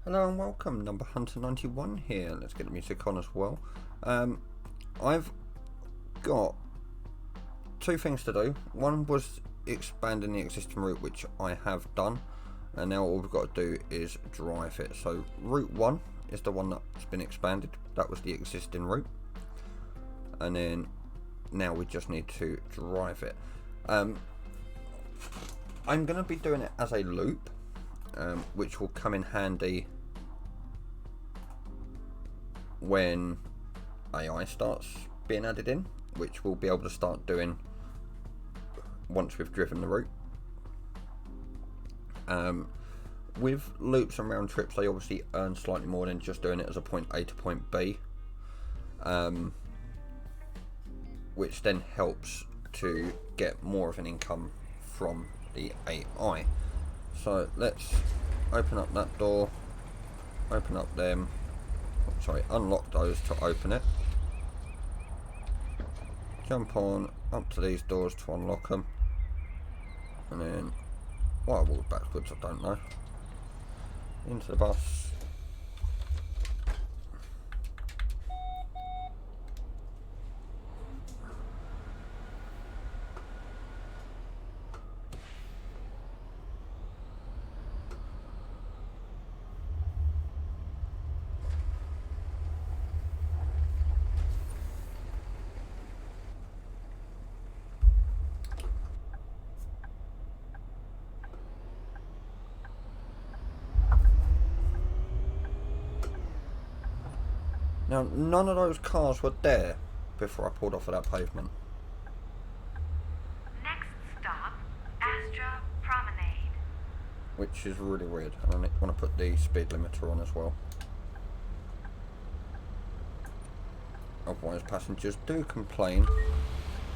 Hello and welcome, Number Hunter 91 here. Let's get the music on as well. I've got two things to do. One was expanding the existing route, which I have done, and now all we've got to do is drive it. So route 1 is the one that's been expanded. That was the existing route, and then now we just need to drive it. I'm going to be doing it as a loop, which will come in handy when AI starts being added in, which we'll be able to start doing once we've driven the route. With loops and round trips, they obviously earn slightly more than just doing it as a point A to point B, which then helps to get more of an income from the AI. So let's open up that door, open up them, unlock those to open it, jump on up to these doors to unlock them, and then why I walk backwards I don't know, into the bus. Now, none of those cars were there before I pulled off of that pavement. Next stop, Astra Promenade. Which is really weird. And I want to put the speed limiter on as well. Otherwise, passengers do complain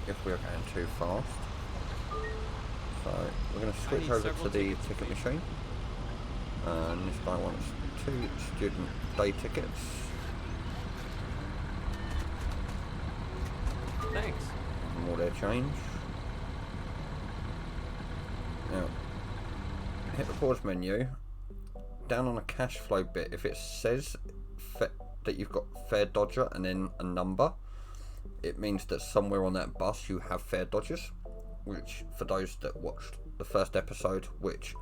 if we are going too fast. So, we're going to switch over to the ticket machine. And this guy wants 2 student day tickets. Thanks. More their change. Now, hit the pause menu. Down on the cash flow bit, if it says that you've got fare dodger and then a number, it means that somewhere on that bus you have fare dodgers. Which, for those that watched the first episode, which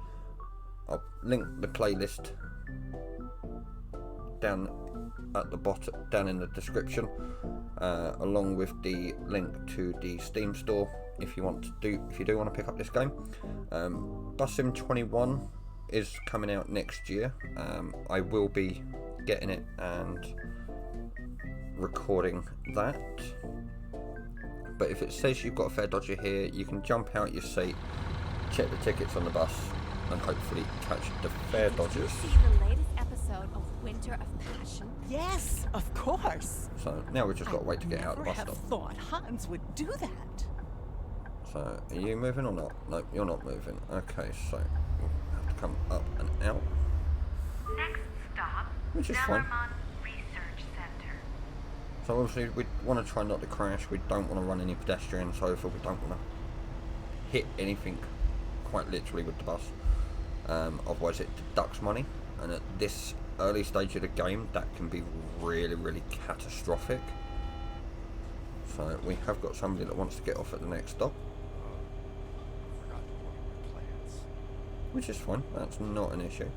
I'll link the playlist down at the bottom, down in the description, along with the link to the Steam store if you do want to pick up this game. Bus Sim 21 is coming out next year. I will be getting it and recording that. But if it says you've got a fare dodger here, you can jump out your seat, check the tickets on the bus, and hopefully catch the fare dodgers. Did you see the latest episode of Winter of Passion? Yes, of course. So now we've just got to wait to get out of the bus Never stop. have thought Hans would do that. So, are you moving or not? No, you're not moving. Okay, so we'll have to come up and out. Next stop, Which is fine. Zellerman Research Center. So obviously we want to try not to crash, we don't want to run any pedestrians over, we don't want to hit anything quite literally with the bus. Otherwise it deducts money, and at this early stage of the game that can be really, really catastrophic. So we have got somebody that wants to get off at the next stop. Forgot to order my plans. Which is fine, that's not an issue.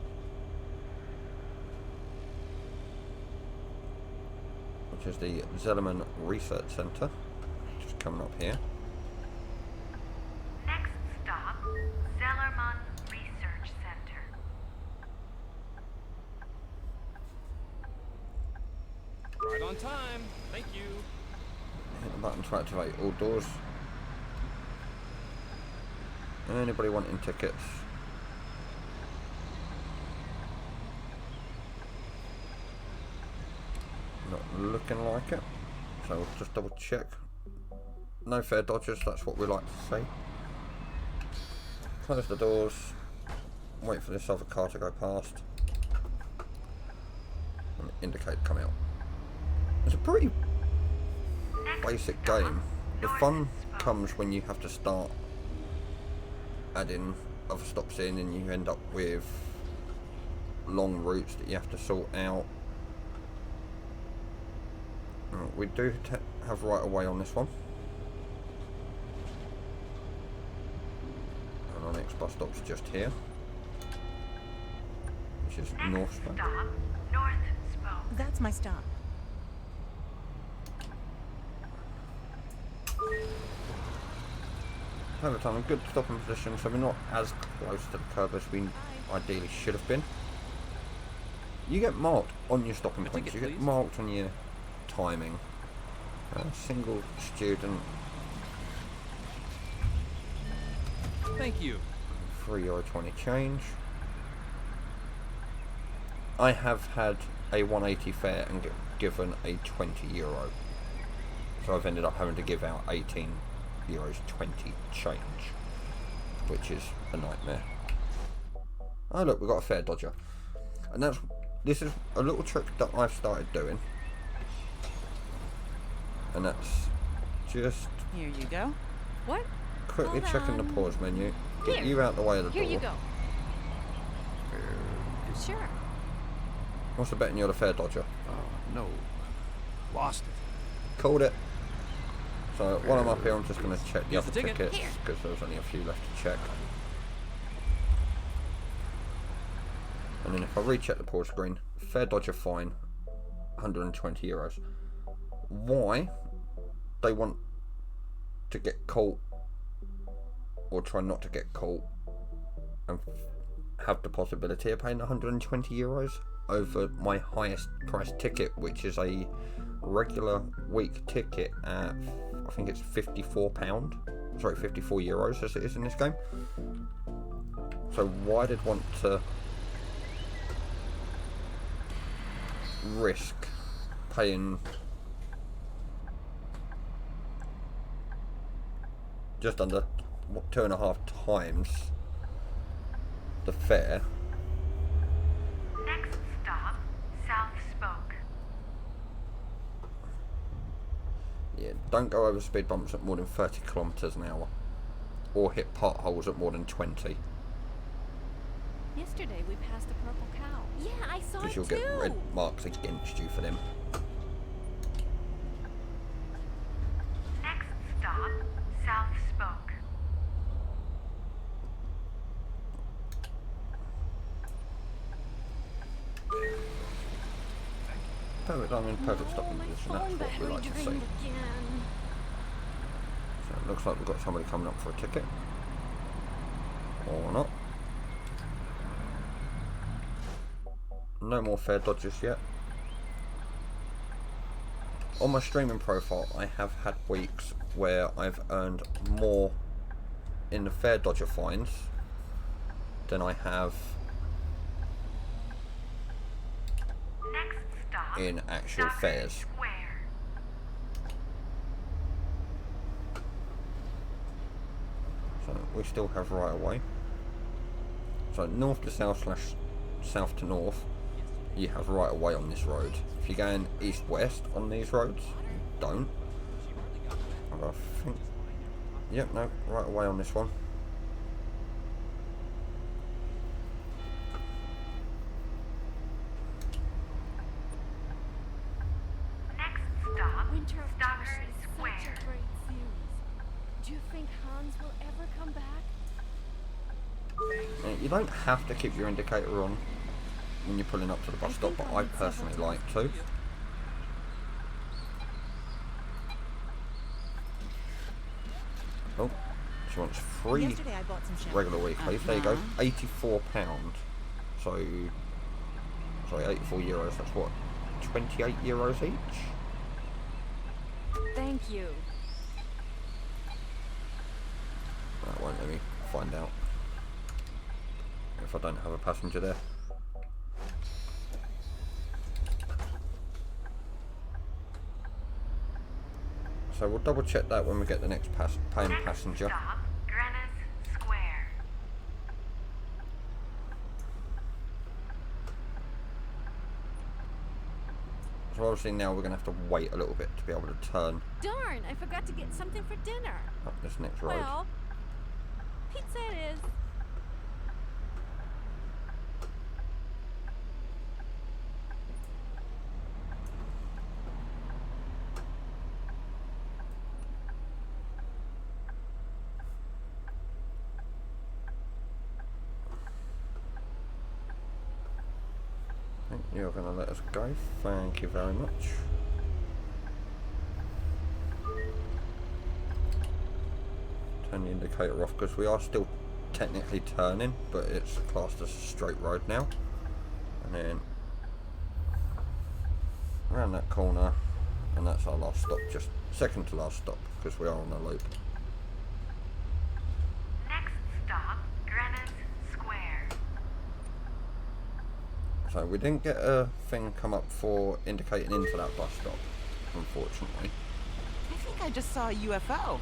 Which is the Zellerman Research Center, just coming up here. Next stop, Zellerman Research Center. Right on time. Thank you. Hit the button to activate all doors. Anybody wanting tickets? Not looking like it. So we'll just double check. No fare dodgers, that's what we like to see. Close the doors. Wait for this other car to go past. And indicate come out. It's a pretty basic game. The fun comes when you have to start adding other stops in and you end up with long routes that you have to sort out. We do have right away on this one. And our next bus stop's just here, which is Next North stop, Spoke. North Spoke. That's my stop. Over time, a good stopping position, so we're not as close to the curb as we ideally should have been. You get marked on your stopping A points, ticket, you get please. marked on your timing. Single student, Thank you. €3.20 change. I have had a 180 fare and given a €20. So I've ended up having to give out €18.20 change, which is a nightmare. Oh look, we've got a fare dodger. And this is a little trick that I've started doing. And that's just Here you go. What? quickly Hold checking the on. pause menu. Get Here. you out the way of the Here door. you go. Sure. What's the betting you're the fare dodger? Oh, no. Lost it. Called it. So while I'm up here, I'm just going to check the Here's other the ticket. tickets Here. because there's only a few left to check. And then if I recheck the pause screen, fare dodger fine, €120. Why they want to get caught or try not to get caught and have the possibility of paying €120 over my highest price ticket, which is a regular week ticket at, I think it's £54, sorry, €54 as it is in this game. So why they'd want to risk paying just under 2.5 times the fare. Next stop, South Spoke. Yeah, don't go over speed bumps at more than 30 kilometers an hour, or hit potholes at more than 20, Yesterday we passed a purple cow. Yeah, I saw because it you'll too. get red marks against you for them. Next stop, South Spoke. Perfect, I'm in perfect stopping my position. phone That's what we battery like to see. drained again. So it looks like we've got somebody coming up for a ticket, or not. No more fare dodgers yet. On my streaming profile, I have had weeks where I've earned more in the fare dodger fines than I have Next stop, in actual Dockers fares. Square. So we still have right away. So north to south slash south to north, you have right away on this road. If you're going east west on these roads, don't. I think. Yep, no, right away on this one. Next stop, Winter of Dockers Passion is such Square. a great series. Do you think Hans will ever come back? You don't have to keep your indicator on when you're pulling up to the bus stop, but I personally like to. Oh, she wants free Yesterday I bought some champagne. regular weeklies. There you go, Uh-huh. £84. So, sorry, €84. That's what, €28 each. Thank you. That won't let me find out if I don't have a passenger there. So we'll double check that when we get the next paying Next passenger. stop, Greenwich Square. So obviously now we're going to have to wait a little bit to be able to turn Darn, I forgot to get something for dinner. up this next road. Well, pizza it is. You're going to let us go. Thank you very much. Turn the indicator off because we are still technically turning, but it's classed as a straight road now. And then around that corner, and that's our last stop, just second to last stop because we are on a loop. Next stop, Greenwich Square. So we didn't get a thing come up for indicating into that bus stop, unfortunately. I think I just saw a UFO.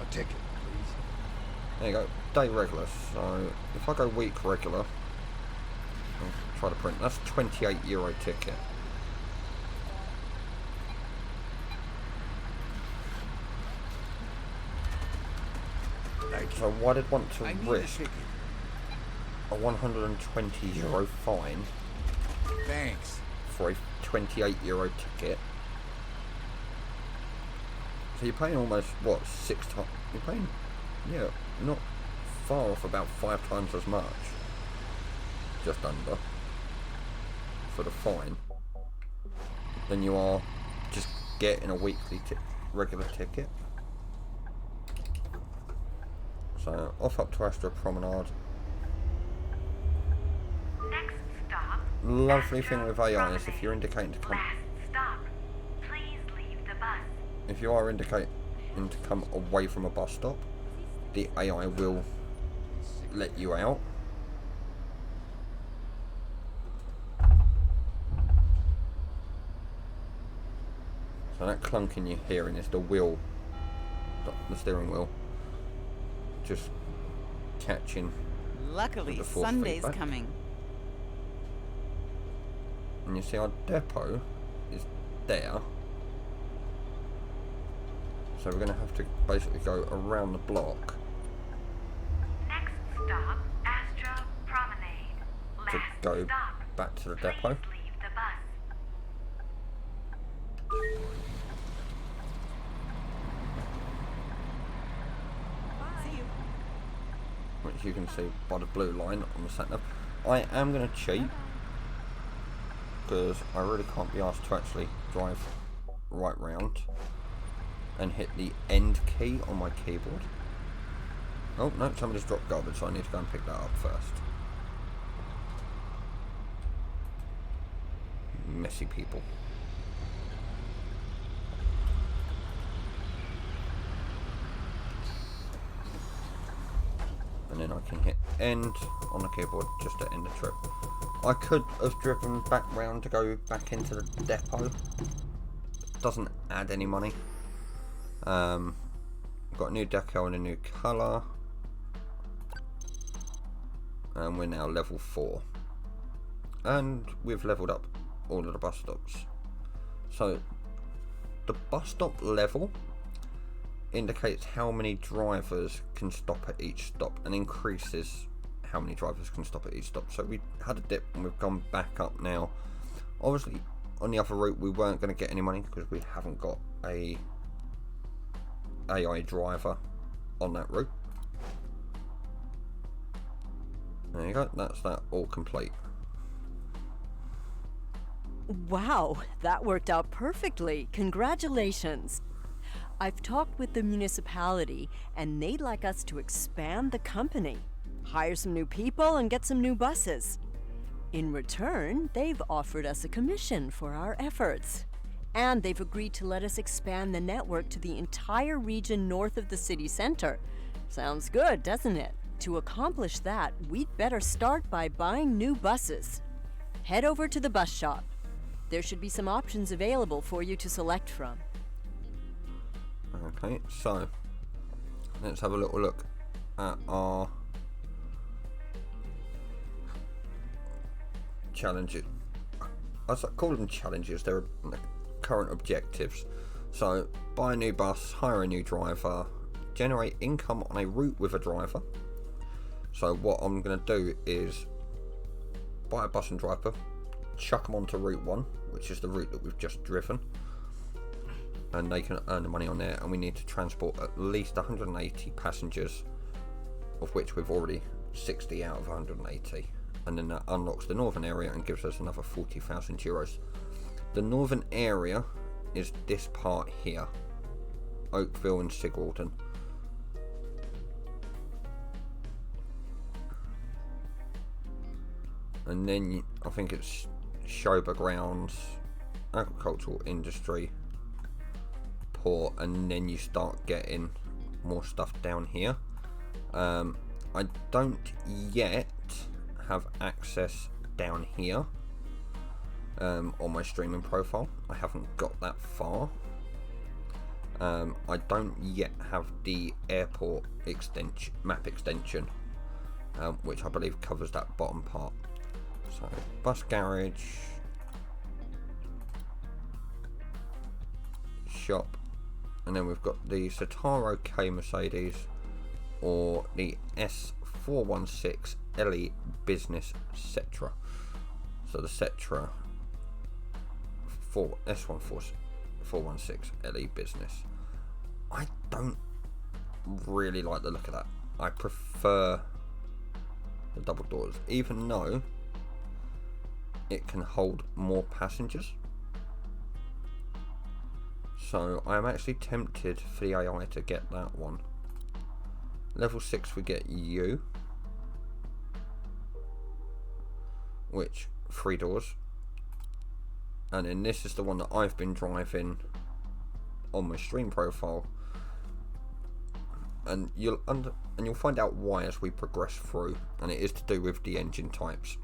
A ticket, please. There you go, day regular. So if I go week regular, I'll try to print, that's €28 ticket. Thank you. So why did I want to I need a risk ticket. a €120 fine Thanks. for a €28 ticket? So you're paying almost, what, 6 times? You're paying, yeah, not far off, about 5 times as much. Just under. For the fine. Than you are just getting a weekly regular ticket. So off up to Astra Promenade. Next stop, Lovely thing Astro with AI is Promenade. if you're indicating to come, Last stop. Please leave the bus. if you are indicating to come away from a bus stop, the AI will let you out. So that clunking you're hearing is the wheel, the steering wheel, just catching. Luckily, With the force Sunday's feedback. coming. And you see our depot is there. So we're going to have to basically go around the block Next stop, Astro Promenade. to Last go stop. back to the Please depot. leave the bus. See you. Which you can see by the blue line on the sat nav. I am going to cheat because I really can't be asked to actually drive right round and hit the end key on my keyboard. Oh no, somebody's dropped garbage, so I need to go and pick that up first. Messy people. And then I can hit end on the keyboard just to end the trip. I could have driven back round to go back into the depot. Doesn't add any money. Got a new decal and a new colour. And we're now level 4. And we've leveled up all of the bus stops. So the bus stop level indicates how many drivers can stop at each stop and increases how many drivers can stop at each stop. So we had a dip and we've gone back up now. Obviously on the other route we weren't going to get any money because we haven't got a AI driver on that route. There you go, that's that all complete. Wow, that worked out perfectly. Congratulations. I've talked with the municipality and they'd like us to expand the company, hire some new people and get some new buses. In return, they've offered us a commission for our efforts. And they've agreed to let us expand the network to the entire region north of the city center. Sounds good, doesn't it? To accomplish that, we'd better start by buying new buses. Head over to the bus shop. There should be some options available for you to select from. Okay, so let's have a little look at our challenges. I call them challenges, they're current objectives. So buy a new bus, hire a new driver, generate income on a route with a driver. So what I'm going to do is buy a bus and driver, chuck them onto route 1, which is the route that we've just driven, and they can earn the money on there, and we need to transport at least 180 passengers, of which we've already 60 out of 180 and then that unlocks the northern area and gives us another 40,000 euros. The northern area is this part here, Oakville and Sigwaldon. And then I think it's Showgrounds, agricultural industry, port, and then you start getting more stuff down here. I don't yet have access down here on my streaming profile. I haven't got that far. I don't yet have the airport map extension, which I believe covers that bottom part. So bus garage, shop, and then we've got the Citaro K Mercedes or the S416 LE Business Cetra. So the Cetra S416 LE Business. I don't really like the look of that. I prefer the double doors, even though it can hold more passengers. So I'm actually tempted for the AI to get that one. Level 6 we get you, which 3 doors, and then this is the one that I've been driving on my stream profile, and you'll find out why as we progress through, and it is to do with the engine types.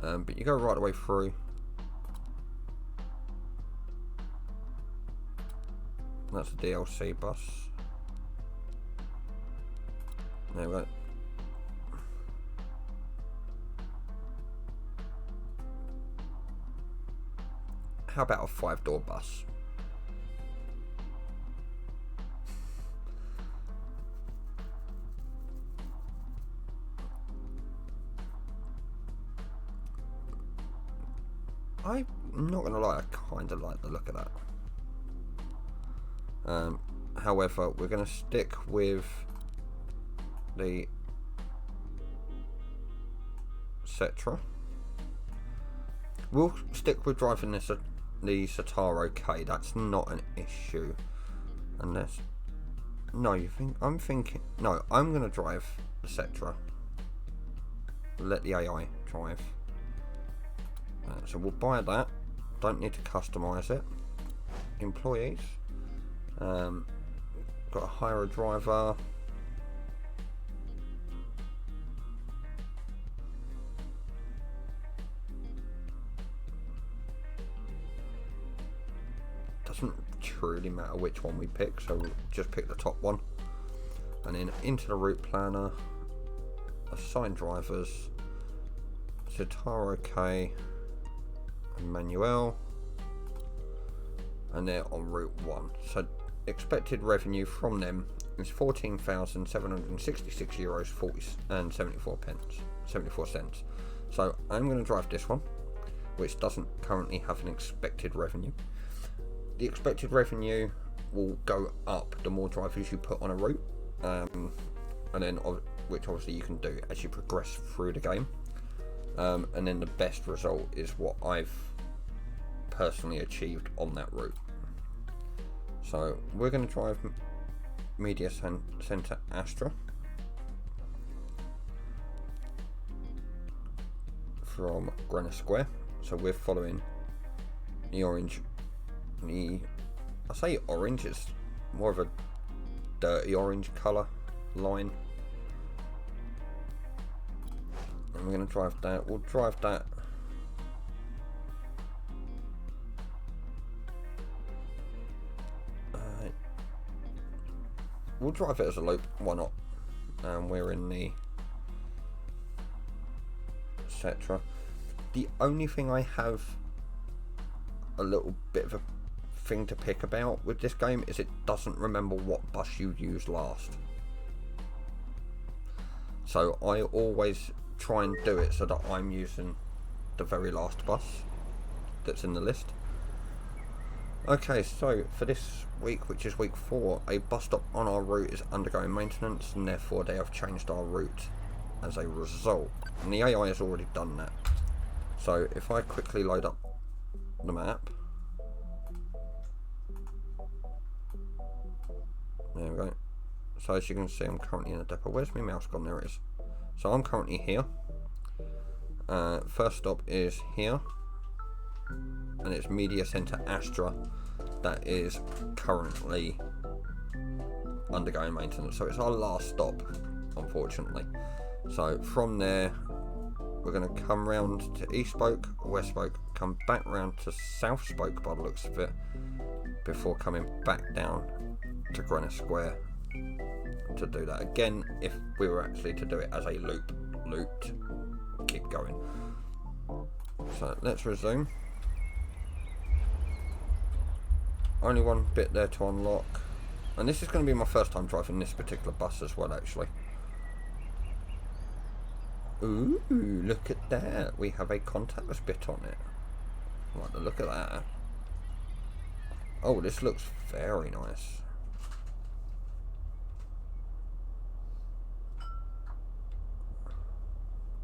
But you go right the way through. That's a DLC bus. There we go. How about a 5-door bus? I'm not gonna lie, I kinda like the look of that. However, we're gonna stick with the Cetra. We'll stick with driving the Citaro K. That's not an issue, unless no, I'm gonna drive the Cetra. Let the AI drive. So we'll buy that. Don't need to customize it. Employees. Got to hire a driver. Doesn't truly matter which one we pick, so we'll just pick the top one. And then into the route planner. Assign drivers. Citaro K. Manuel, and they're on route 1. So expected revenue from them is 14,766 euros 74 cents. So I'm going to drive this one, which doesn't currently have an expected revenue. The expected revenue will go up the more drivers you put on a route, and then which obviously you can do as you progress through the game. And then the best result is what I've personally achieved on that route. So we're going to drive Media Center Astra from Greenwich Square. So we're following the orange. I say orange, it's more of a dirty orange colour line. And we're going to drive that. We'll drive that. We'll drive it as a loop. Why not? And we're in the Cetra. The only thing I have a little bit of a thing to pick about with this game is it doesn't remember what bus you used last. So I always try and do it so that I'm using the very last bus that's in the list. Okay, so for this week, which is week 4, a bus stop on our route is undergoing maintenance, and therefore they have changed our route as a result. And the AI has already done that. So if I quickly load up the map. There we go. So as you can see, I'm currently in a depot. Where's my mouse gone? There it is. So I'm currently here. First stop is here. And it's Media Center Astra. That is currently undergoing maintenance. So it's our last stop, unfortunately. So from there, we're going to come round to East Spoke, West Spoke, come back round to South Spoke by the looks of it, before coming back down to Greenwich Square to do that again. If we were actually to do it as a looped, keep going. So let's resume. Only one bit there to unlock, and this is going to be my first time driving this particular bus as well, actually. Ooh, look at that. We have a contactless bit on it. I like the look of that. Oh, this looks very nice.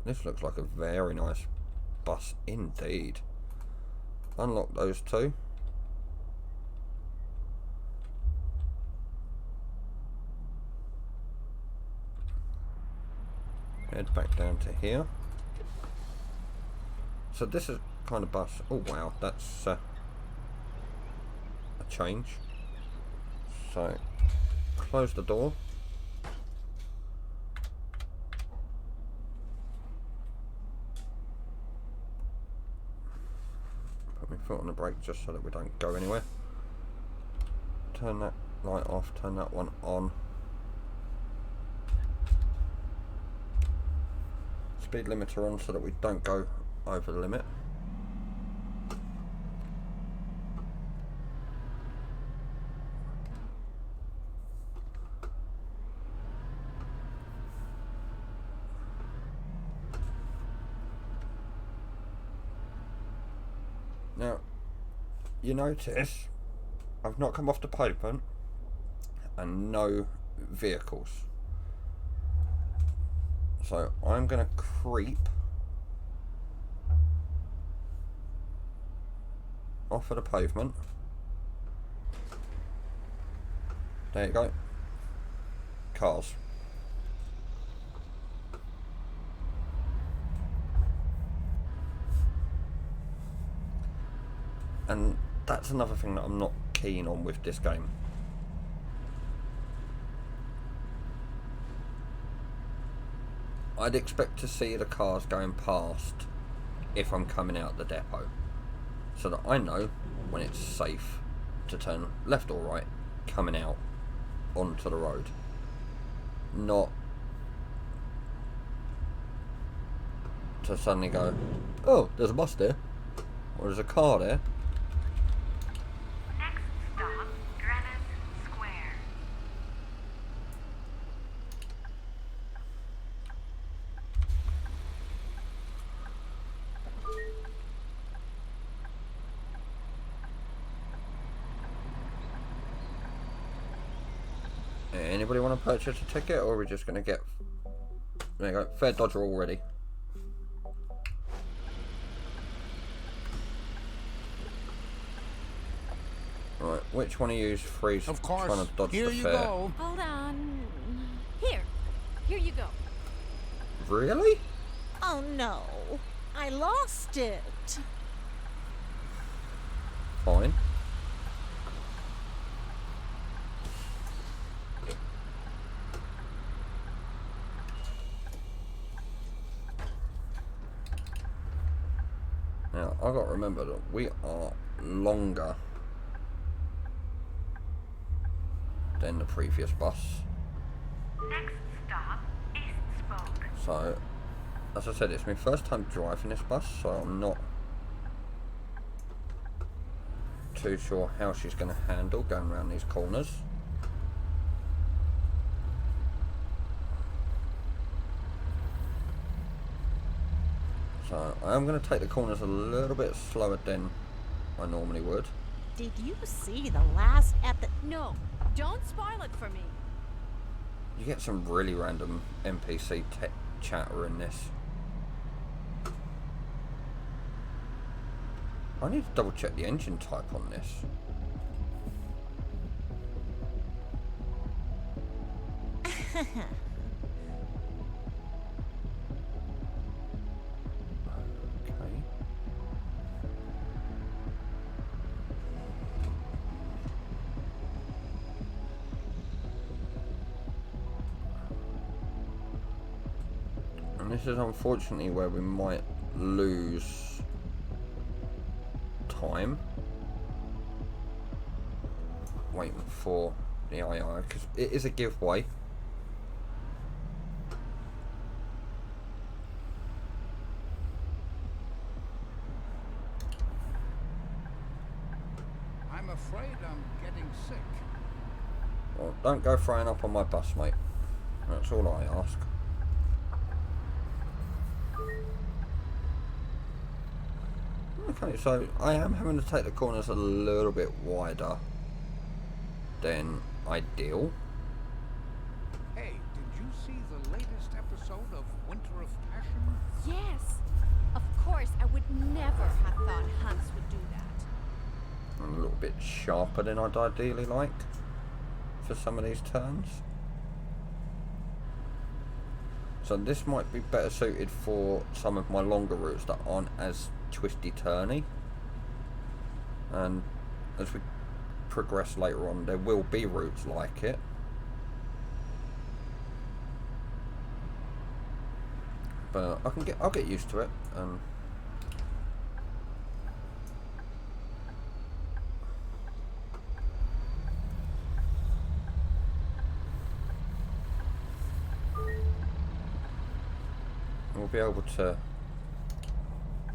This looks like a very nice bus indeed. Unlock those two. Head back down to here. So this is kind of bus. Oh wow, that's a change. So close the door. Put my foot on the brake just so that we don't go anywhere. Turn that light off, turn that one on. Speed limiter on so that we don't go over the limit. Now, you notice I've not come off the pavement and no vehicles. So I'm going to creep off of the pavement. There you go. Cars. And that's another thing that I'm not keen on with this game. I'd expect to see the cars going past if I'm coming out the depot, so that I know when it's safe to turn left or right coming out onto the road. Not to suddenly go, oh, there's a bus there, or there's a car there. Next stop, Greenwich Square. Anybody want to purchase a ticket, or are we just going to get... There you go, Fair Dodger already. Right, which one of you is free Of course. trying to dodge Here the you fare? go. Hold on. Here you go. Really? Oh no, I lost it. Fine. Now, I've got to remember that we are longer than the previous bus. Next stop, East Spoke. So, as I said, it's my first time driving this bus, so I'm not too sure how she's going to handle going around these corners. So I am going to take the corners a little bit slower than I normally would. Did you see the last No, don't spoil it for me. You get some really random NPC chatter in this. I need to double check the engine type on this. Okay. And this is unfortunately where we might lose time waiting for the AI, because it is a giveaway. I'm afraid I'm getting sick. Well, don't go throwing up on my bus, mate. That's all I ask. Okay, so I am having to take the corners a little bit wider than ideal. Hey, did you see the latest episode of Winter of Passion? Yes. Of course, I would never have thought Hans would do that. I'm a little bit sharper than I'd ideally like for some of these turns. So this might be better suited for some of my longer routes that aren't as twisty turny. And as we progress later on, there will be routes like it. But I'll get used to it. We'll be able to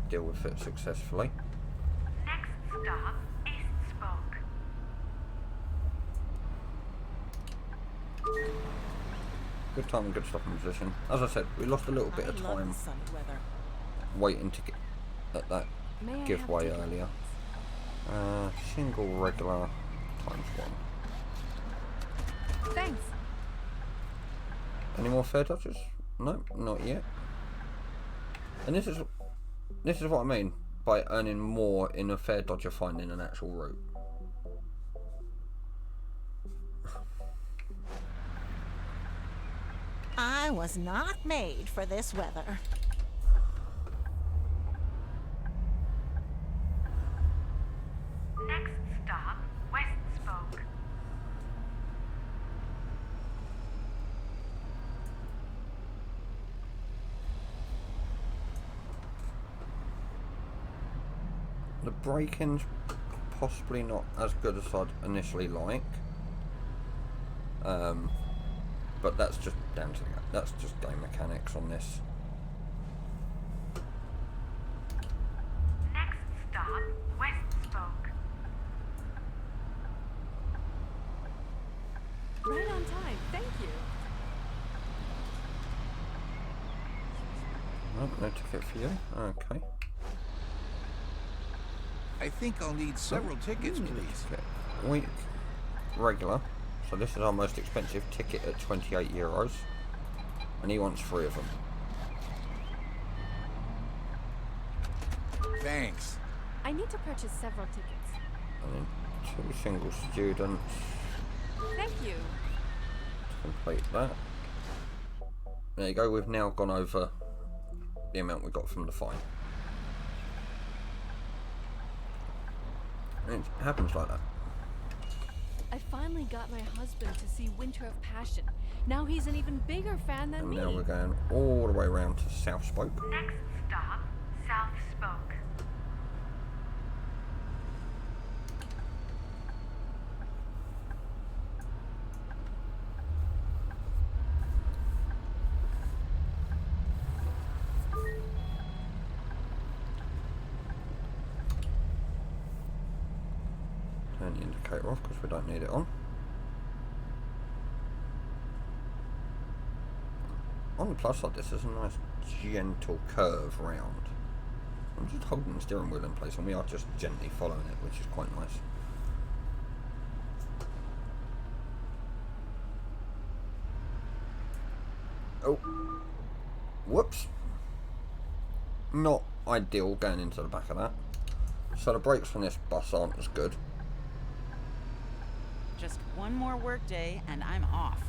deal with it successfully. Next stop, East Spoke. Good time and good stopping position. As I said, we lost a little bit of I love time the sunny weather. waiting to get at that May I have giveaway tickets? earlier. Single regular times 1. Thanks. Any more fare dodgers? No, not yet. And this is what I mean by earning more in a fare dodger finding an actual route. I was not made for this weather. Next stop, West Spoke. The braking's possibly not as good as I'd initially like. But that's just down to that's just game mechanics on this. Next stop, West Spoke. Right on time. Thank you. Oh, no ticket for you. Okay. I think I'll need several tickets, please. Ticket. Week regular. So this is our most expensive ticket at €28, and he wants 3 of them. Thanks. I need to purchase several tickets. And then 2 single students Thank you. to complete that. There you go. We've now gone over the amount we got from the fine. And it happens like that. I finally got my husband to see Winter of Passion. Now he's an even bigger fan than And me. now we're going all the way around to South Spoke. Next stop, South Spoke. Turn the indicator off because we don't need it on. On the plus side, this is a nice gentle curve round. I'm just holding the steering wheel in place and we are just gently following it, which is quite nice. Oh. Whoops. Not ideal going into the back of that. So the brakes on this bus aren't as good. Just one more workday and I'm off.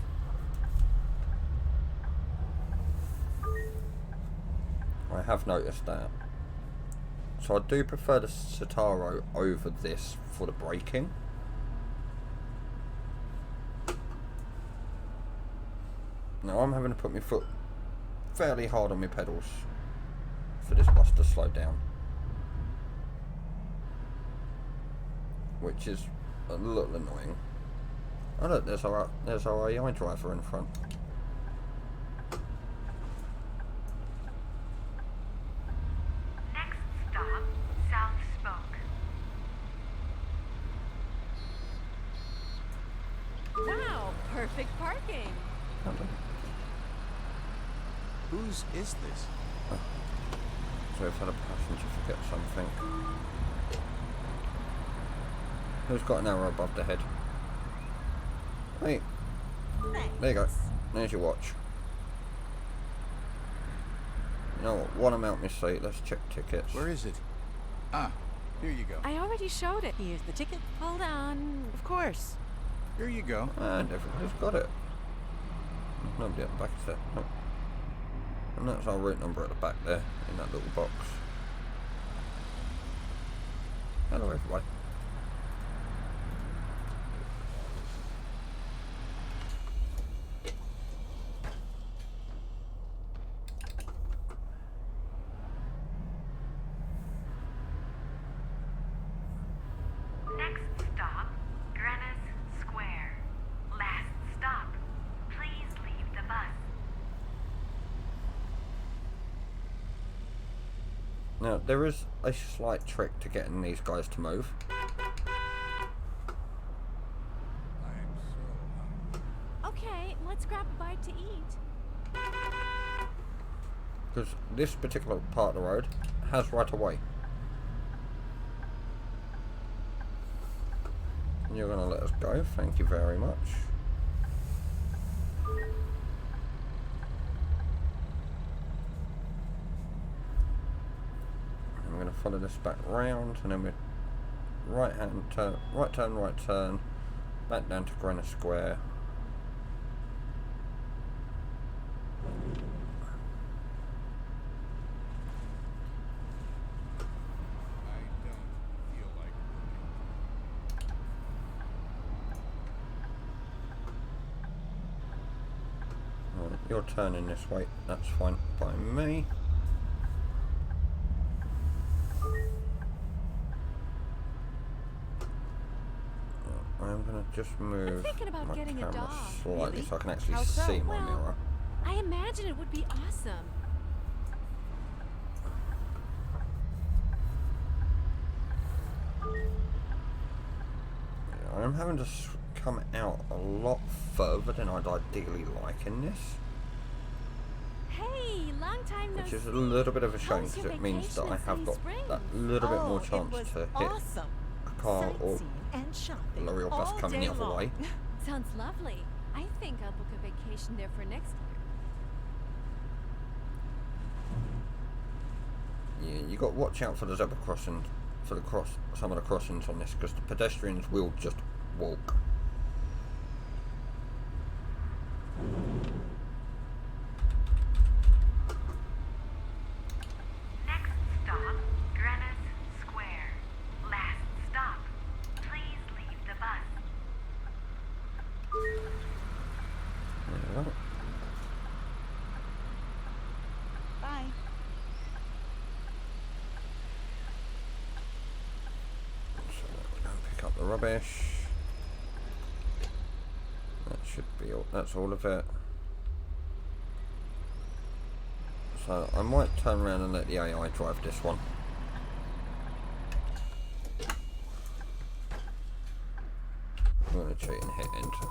I have noticed that. So I do prefer the Citaro over this for the braking. Now I'm having to put my foot fairly hard on my pedals for this bus to slow down, which is a little annoying. Oh look, there's our AI driver in front. Next stop, South Spoke. Wow, perfect parking. Whose is this? So we've had a passenger forget something. Who's got an arrow above the head? Hey, there you go. There's your watch. You know what? While I'm out my seat, let's check tickets. Where is it? Ah, here you go. I already showed it. Here's the ticket. Hold on. Of course. Here you go. And everybody's got it. Nobody at the back is there. No. And that's our route number at the back there, in that little box. Hello everybody. Next stop, Greenwich Square. Last stop, please leave the bus. Now, there is a slight trick to getting these guys to move. I'm so hungry. Okay, let's grab a bite to eat. Because this particular part of the road has right of way. And you're going to let us go, thank you very much. And we're going to follow this back round, and then we're right turn, back down to Greenwich Square. I don't feel like Right, you're turning this way, that's fine by me. I'm going to just move thinking about my getting a camera dog. slightly Really? so I can actually How so? see my Well, mirror. I imagine it would be awesome. I'm having to come out a lot further than I'd ideally like in this, Hey, long time no which is see. a little bit of a shame How's because your it means that vacation I in have Sunny got Springs? that little bit more it chance was to hit awesome. a car or Sightseeing and shopping a lorry or bus all coming the day other long. way. Sounds lovely. I think I'll book a vacation there for next year. Yeah, you got to watch out for the zebra crossing, for the some of the crossings on this, because the pedestrians will just walk. Next stop, Greenwich Square. Last stop, please leave the bus. There you go. Bye. So we're going to pick up the rubbish. That should be all. That's all of it. So I might turn around and let the AI drive this one. I'm going to cheat and hit enter.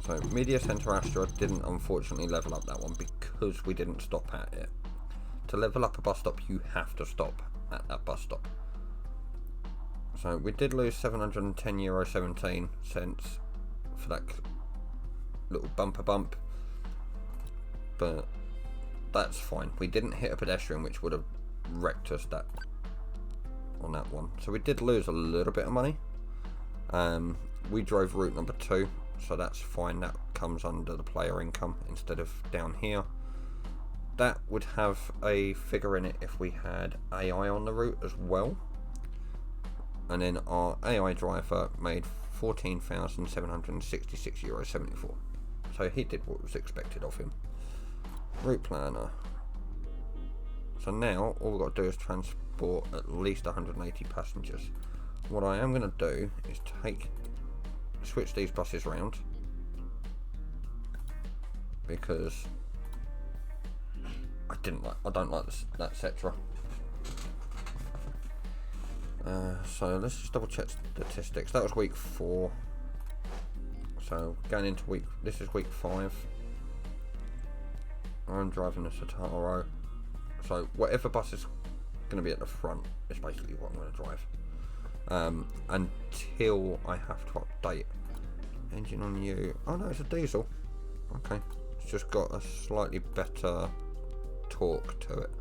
So Media Center Astra didn't unfortunately level up that one because we didn't stop at it. To level up a bus stop, you have to stop at that bus stop. So we did lose €710.17 for that little bumper bump but that's fine. We didn't hit a pedestrian, which would have wrecked us that on that one. So we did lose a little bit of money. We drove route number 2, so that's fine. That comes under the player income instead of down here. That would have a figure in it if we had AI on the route as well. And then our AI driver made €14,766.74. So he did what was expected of him. Route planner. So now all we've got to do is transport at least 180 passengers. What I am going to do is switch these buses around, because I don't like this, that Cetra. So let's just double check statistics. That was week 4. So going into this is week 5. I'm driving the Citaro. So whatever bus is going to be at the front is basically what I'm going to drive. Until I have to update. Engine on you. Oh no, it's a diesel. Okay. It's just got a slightly better torque to it.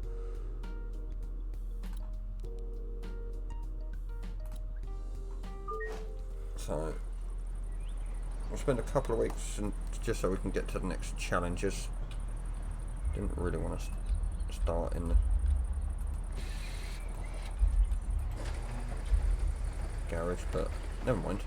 So we'll spend a couple of weeks just so we can get to the next challenges. Didn't really want to start in the garage, but never mind.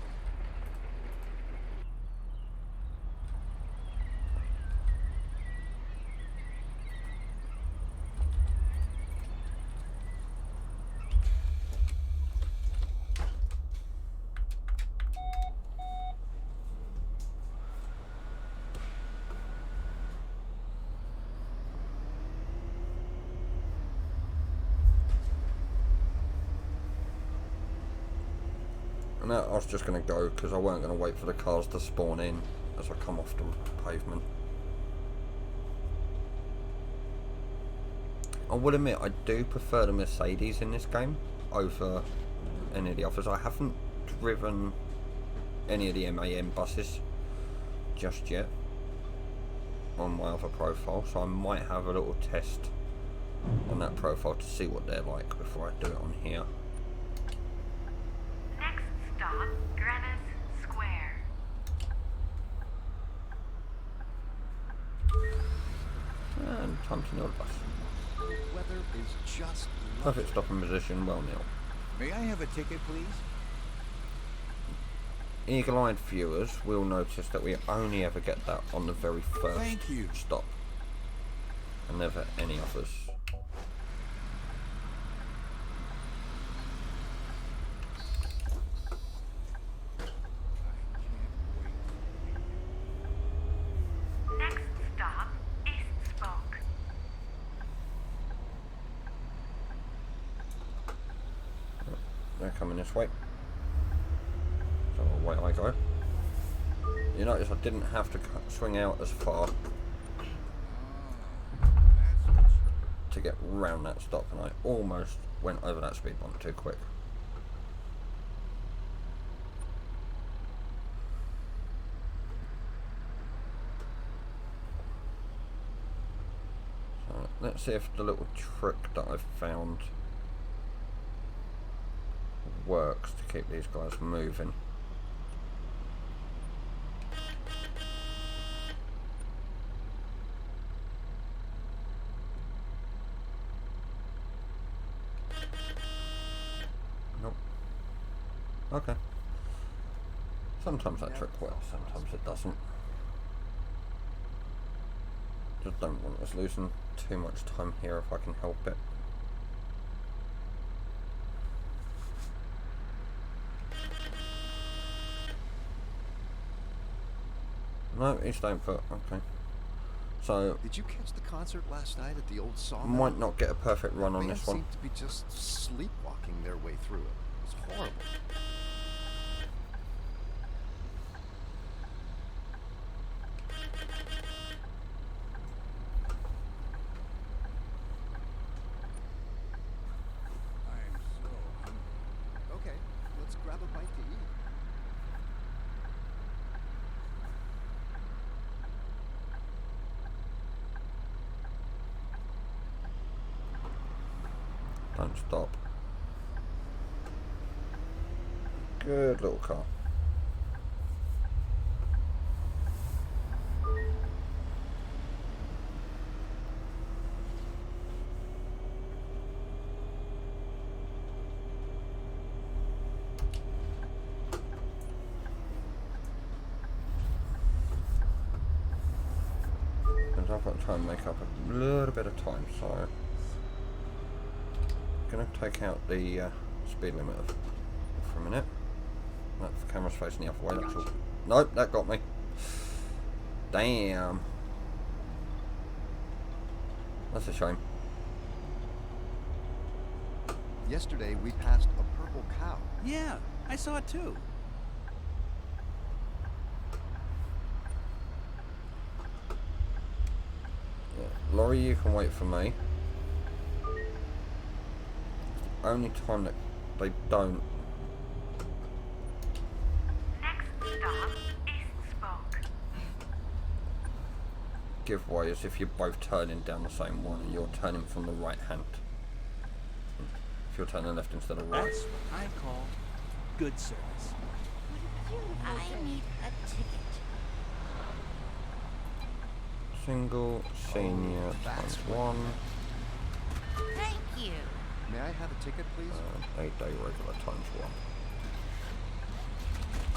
And that I was just going to go because I weren't going to wait for the cars to spawn in as I come off the pavement. I would admit I do prefer the Mercedes in this game over any of the others. I haven't driven any of the MAN buses just yet on my other profile, so I might have a little test on that profile to see what they're like before I do it on here. Next stop, Greenwich Square. And time to know the bus. The weather is just Perfect stopping position, well nil. May I have a ticket, please? Eagle-eyed viewers will notice that we only ever get that on the very first Thank you. stop, and never any others. Next stop, East Spoke. They're coming this way, so away I go. You notice I didn't have to swing out as far to get round that stop, and I almost went over that speed bump too quick. So let's see if the little trick that I've found works to keep these guys moving. Nope. Okay. Sometimes that trick works, sometimes it doesn't. Just don't want us losing too much time here if I can help it. No, he's staying put. Okay. So Did you catch the concert last night at the old sawmill? might not get a perfect run on They this one. seemed to be just sleepwalking their way through it. It was horrible. I'm so hungry. Okay, let's grab a bite to eat. Don't stop. Good little car. And I've got to try and make up a little bit of time, so I'm going to take out the speed limit for a minute. No, the camera's facing the other way, that's all. Nope, that got me. Damn. That's a shame. Yesterday we passed a purple cow. Yeah, I saw it too. Yeah. Laurie, you can wait for me. Only time that they don't. Next stop, East Spoke. Give way is if you're both turning down the same one and you're turning from the right hand. If you're turning left instead of right. That's what I call good service. I need a ticket. Single, senior, times one. Thank you. May I have a ticket, please? 8 day regular times one.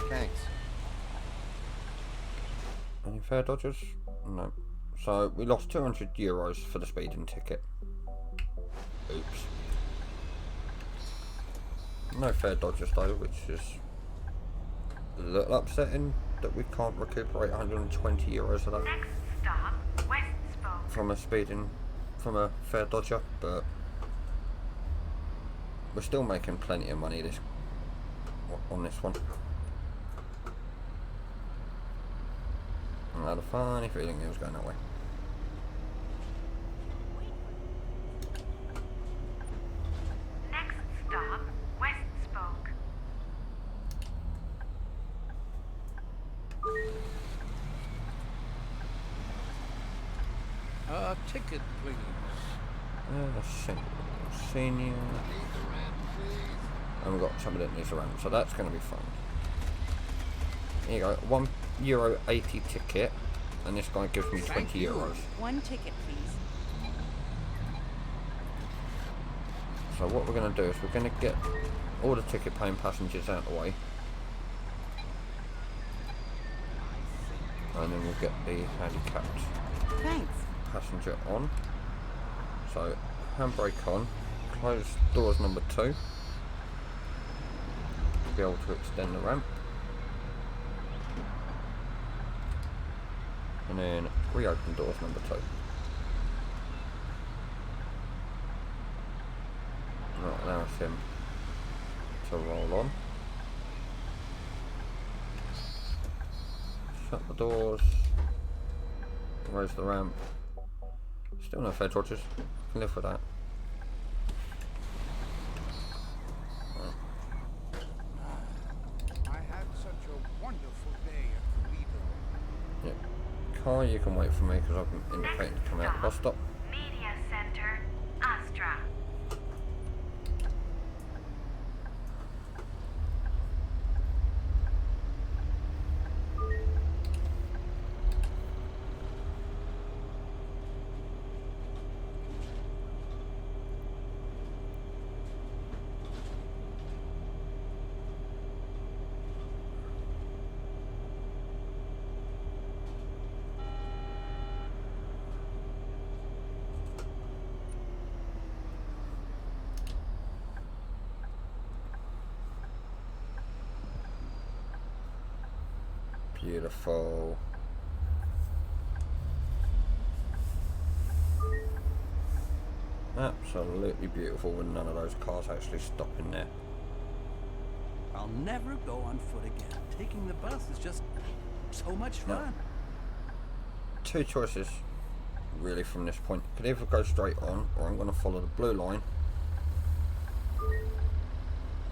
Thanks. Any fare dodgers? No. So we lost €200 for the speeding ticket. Oops. No fare dodgers though, which is a little upsetting that we can't recuperate €120 of that Next stop, West Spoke. from a fare dodger, but we're still making plenty of money on this one. I had a funny feeling it was going that way. Next stop, West Spoke. Ticket, please. Senior. And we've got somebody that needs a ramp, so that's going to be fun. Here you go, €1.80 ticket, and this guy gives me €20. One ticket, please. So what we're going to do is we're going to get all the ticket paying passengers out of the way. And then we'll get the handicapped Thanks. passenger on. So handbrake on, close doors number 2 to be able to extend the ramp, and then reopen doors number 2. That allows him to roll on. Shut the doors, raise the ramp. Still no fare dodgers. Can live with that. I had such a wonderful day at the Lido. Yeah. Car, you can wait for me because I've been indicating to come out the bus stop. Media Center, Astra. Beautiful. Absolutely beautiful when none of those cars actually stop in there. I'll never go on foot again. Taking the bus is just so much fun. Two choices really from this point. Could either go straight on or I'm going to follow the blue line.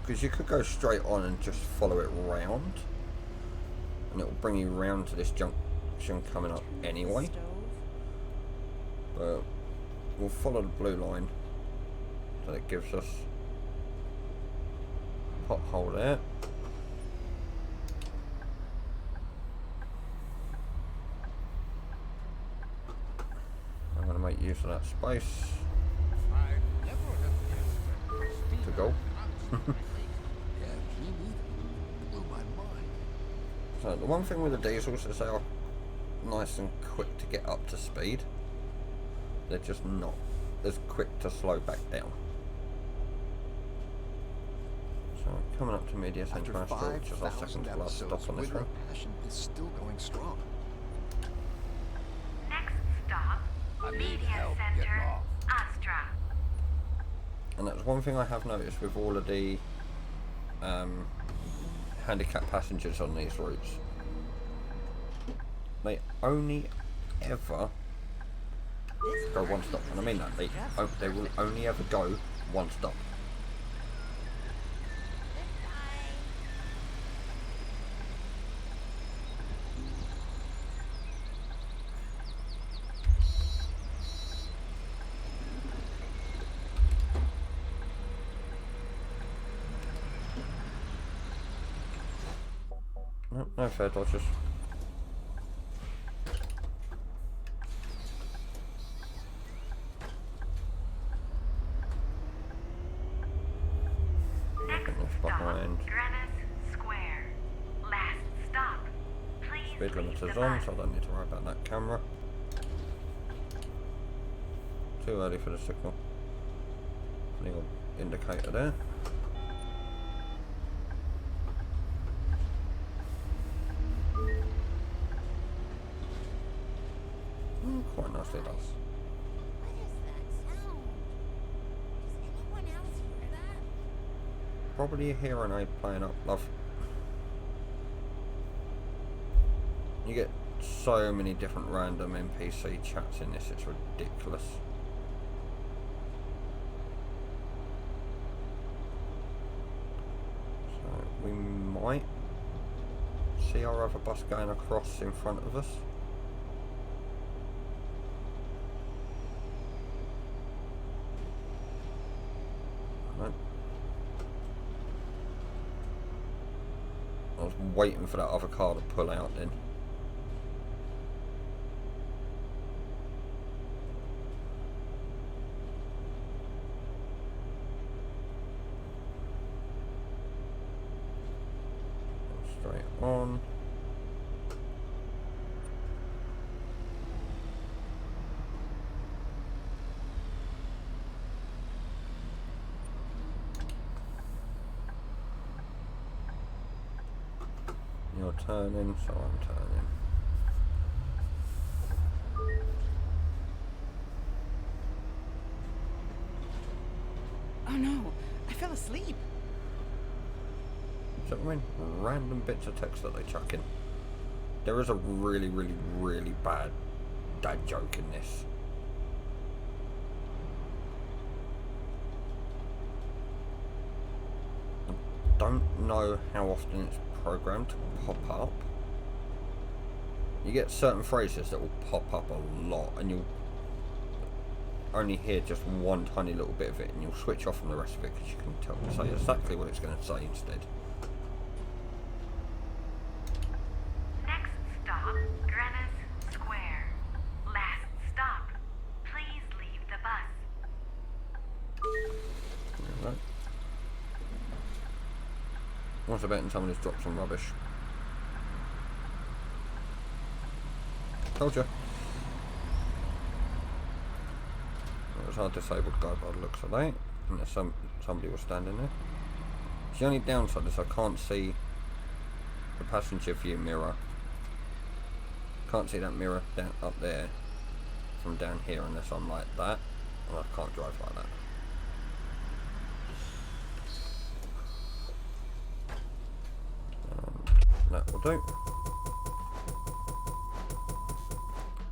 Because you could go straight on and just follow it round. And it will bring you round to this junction coming up anyway. But we'll follow the blue line So it gives us pothole there. I'm going to make use of that space I never have guessed that Christina to go. Yeah, me neither. Blew my mind. So the one thing with the diesels is they are nice and quick to get up to speed. They're just not as quick to slow back down. So coming up to Media After Central Astro, which is our 5,000 second to last episodes, stop on this Winter route. of Passion is still going strong. Next stop, I need Media help getting Center, off. Astra. And that's one thing I have noticed with all of the handicapped passengers on these routes. They only ever go one stop, and I mean that they will only ever go one stop. No fair dodges. Next Left stop, behind. Greenwich Square. Last stop, please Speed leave the limiter's on, bus. so I don't need to worry about that camera. Too early for the signal. Little indicator there. Quite nicely done. What is that sound? Does anyone else hear that? Probably a hearing aid playing up, love. You get so many different random NPC chats in this, it's ridiculous. So we might see our other bus going across in front of us. Right. I was waiting for that other car to pull out then. Straight on. You're turning, so I'm turning. Oh no, I fell asleep. So I mean, random bits of text that they chuck in. There is a really, really, really bad dad joke in this. I don't know how often it's programmed to pop up. You get certain phrases that will pop up a lot, and you'll only hear just one tiny little bit of it, and you'll switch off from the rest of it because you can tell say exactly what it's going to say instead. Next stop, Greenwich Square. Last stop, please leave the bus. Right. What's I betting someone has dropped some rubbish? Told you. It was our disabled guy by the looks of that. Unless somebody was standing there. The only downside is I can't see the passenger view mirror. Can't see that mirror down up there from down here unless I'm like that. And I can't drive like that. That will do.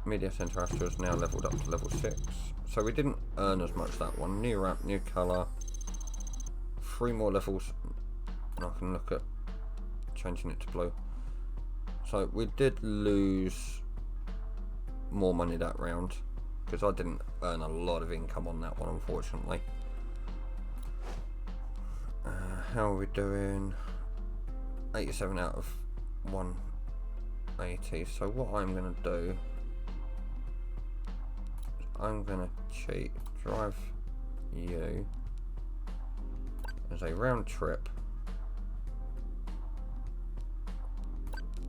Media Center Astra is now leveled up to level 6. So we didn't earn as much that one. New ramp, new colour. 3 more levels. And I can look at changing it to blue. So we did lose more money that round. Because I didn't earn a lot of income on that one, unfortunately. How are we doing? 87 out of 180. So what I'm going to do, I'm going to cheat, drive you as a round trip,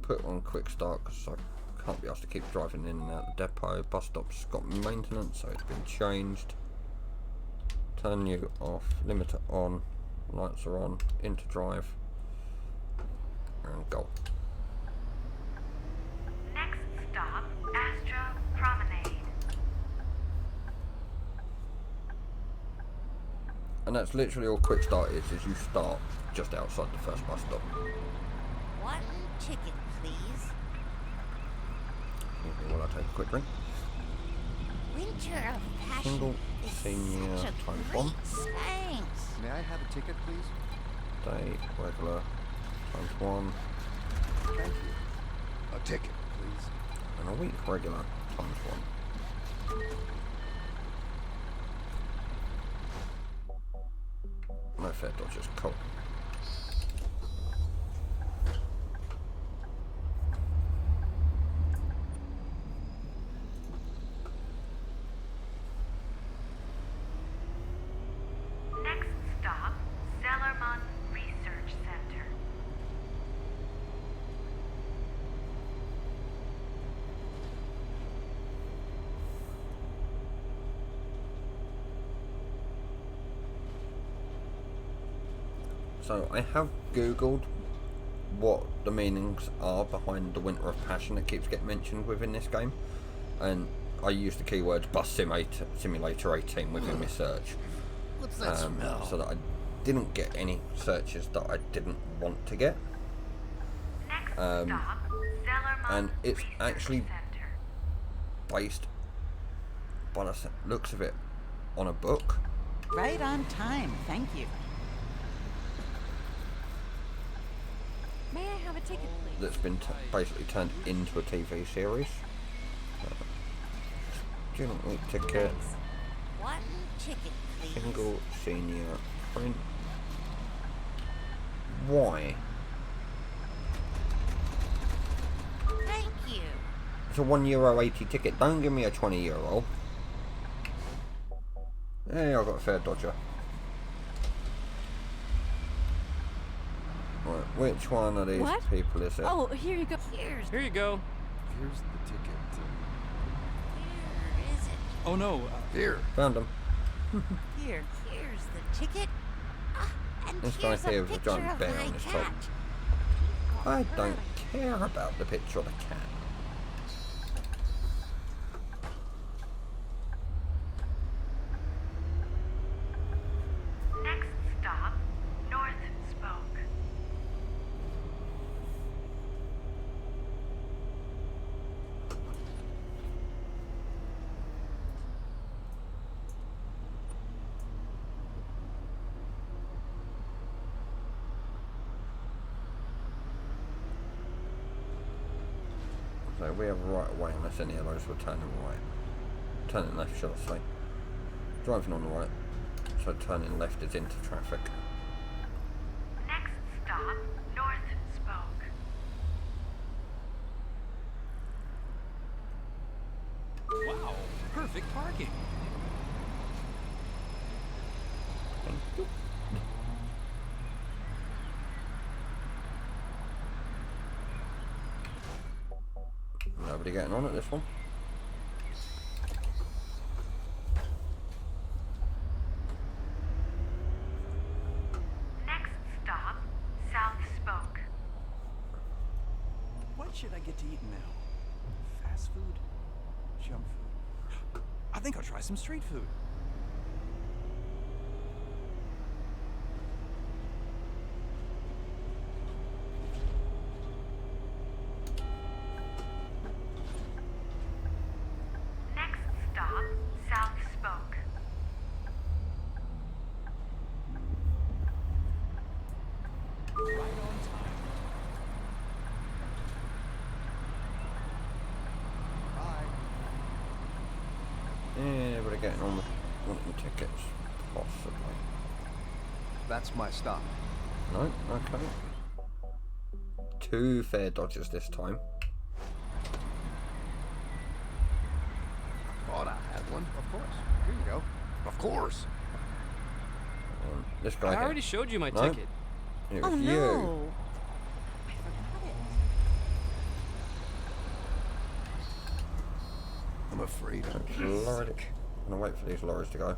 put on quick start because I can't be asked to keep driving in and out the depot. Bus stop's got maintenance, so it's been changed. Turn you off, limiter on, lights are on, into drive, and go. Next stop, Astra Promenade. And that's literally all quick start is you start just outside the first bus stop. One ticket, please. While I take a quick drink. Winter of Passion Single is senior such a times great 1. Thanks. May I have a ticket, please? Day regular times 1. Thank you. A ticket, please. And a week regular times 1. No fare dodgers, cool. Next stop, Zellerman Research Center. So I have googled what the meanings are behind the Winter of Passion that keeps getting mentioned within this game, and I used the keywords Bus Simulator 18 within my search, What's that smell? so that I didn't get any searches that I didn't want to get. Next stop, Zellerman and it's Research actually Center. based, by the looks of it, on a book. Right on time, thank you. May I have a ticket, please? That's been basically turned into a TV series. Student week ticket, One ticket, please. single senior print. Why? Thank you. It's a €1.80 ticket. Don't give me a €20. Hey, I got a fare dodger. Right, which one of these What? people is it? Oh, here you go. Here you go. Here's the ticket. Where is it? Oh no, Here. Found them. Here's the ticket. Ah, and This guy here's here a with a picture giant of bear my on his top. cat. I don't care about the picture of the cat. Next stop, North Spoke. So we have a right away unless any of those were turning right. Turning left, should I say. Driving on the right, so turning left is into traffic. Next stop, North Spoke. wow, perfect parking. Thank you. Nobody getting on at this one. Next stop, South Spoke. What should I get to eat now? Fast food? Junk food? I think I'll try some street food. Next stop, South Spoke. Right on time. Bye. Yeah, but getting on with wanting tickets, possibly. That's my stop. No, okay. 2 fair dodges this time. Thought I had one. Of course. Here you go. Of course. This guy I here. already showed you my No. ticket. It Oh was you. no! I forgot it. I'm afraid I'm Lorry. I'm gonna wait for these lorries to go.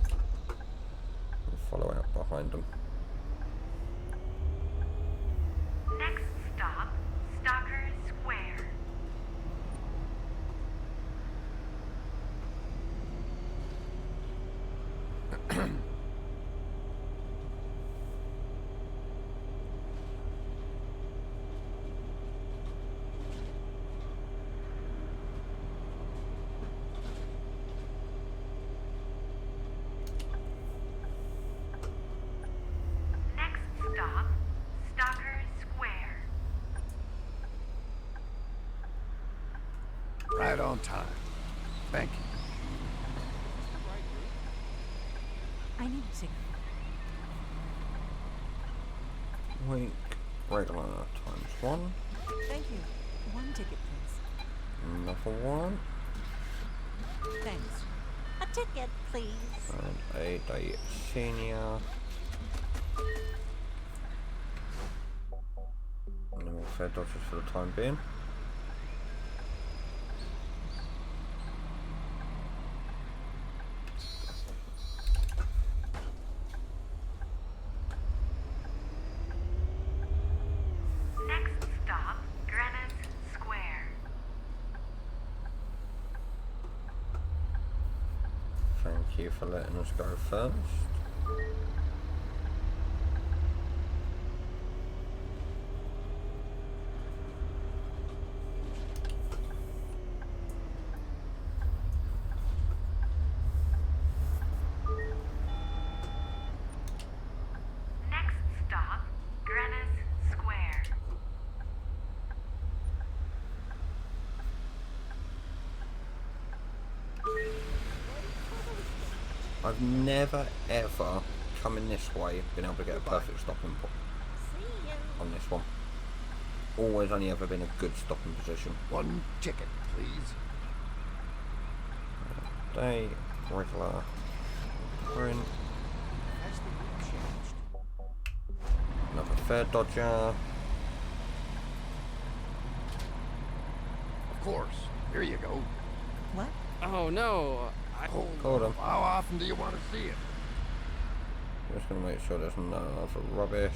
And follow out behind them. Next stop, Stalker Square. Next stop, Stalker Square. right on time. Thank you. I need a ticket. Week regular ×1. Thank you. One ticket, please. Another one. Thanks. A ticket, please. And a day senior. No more fair dodges for the time being. Next stop, Greenwich Square. Thank you for letting us go first. Next stop, Greenwich Square. I've never ever come in this way been able to get a perfect stopping point See you. on this one. Always only ever been a good stopping position. One ticket, please. Day, regular, print, Has the route changed? another fair dodger. Of course. Here you go. What? Oh no, Hold on. How often do you want to see it? Just gonna make sure there's no other rubbish.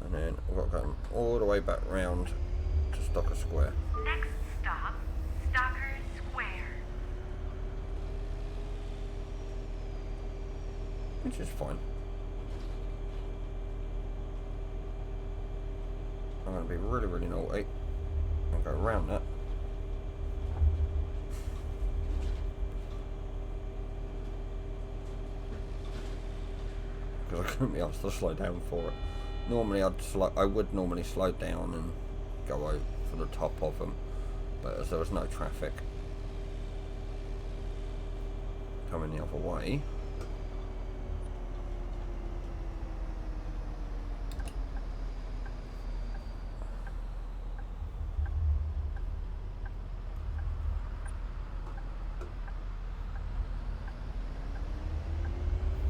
And then we've got to go all the way back round to Stalker Square. Next stop, Stalker Square. Which is fine. I'm going to be really, really naughty and go around that. Because I couldn't be asked to slow down for it. Normally I would normally slow down and go out for the top of them, but as there was no traffic coming the other way,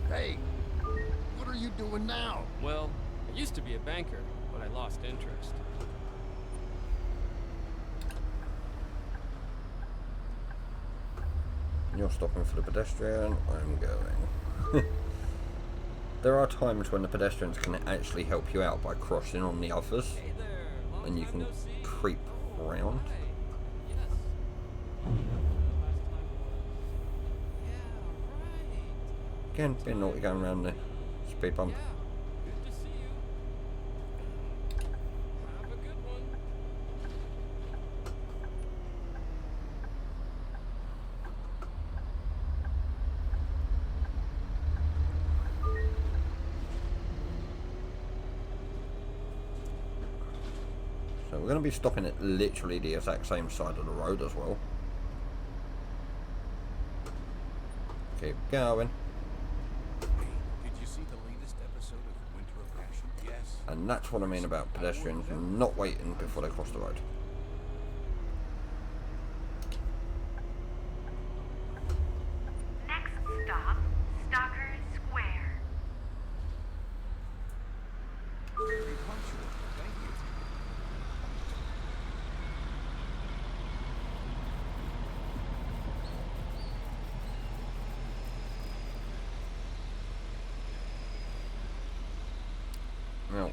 Hey, what are you doing now? well, I used to be a banker, but I lost interest. you're stopping for the pedestrian, I'm going. There are times when the pedestrians can actually help you out by crossing on the others, Hey there, long and you time can no see. creep around. Hi. Yes. Yeah, right. Again, being naughty going around the speed bump. Yeah. Good to see you. Have a good one. So So we're going to be stopping at literally the exact same side of the road as well. Keep going. Hey, did you see the latest episode of Winter of Passion? Yes. And that's what I mean about pedestrians not waiting before they cross the road. Next stop, Stalker Square. Very punctual. Thank you. Now,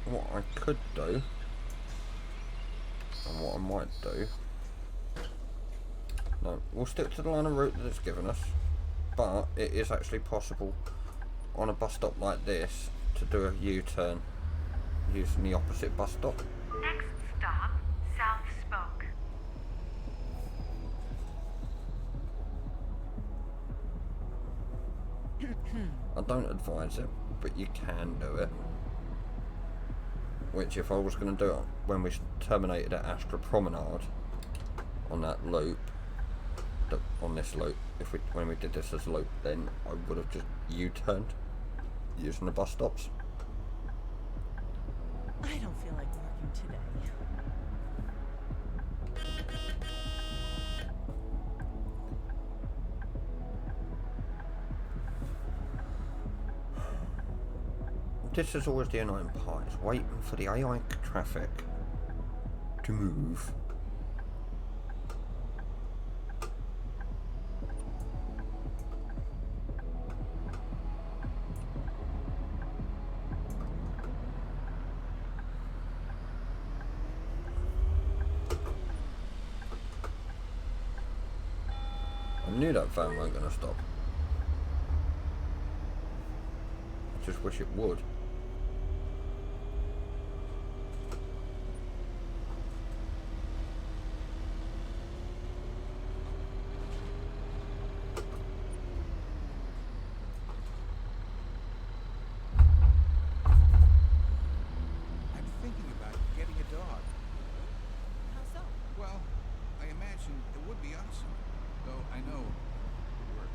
what I could do, and what I might do, no, we'll stick to the line of route that it's given us, but it is actually possible on a bus stop like this to do a U-turn using the opposite bus stop. Next stop, South Spoke. I don't advise it, but you can do it. Which, if I was going to do it when we terminated at Astra Promenade on that loop, on this loop, when we did this as a loop, then I would have just U-turned using the bus stops. I don't feel like working today. This is always the annoying part, is waiting for the AI traffic to move. I knew that van weren't going to stop. I just wish it would. I'm thinking about getting a dog. How so? Well, I imagine it would be awesome. Though I know work.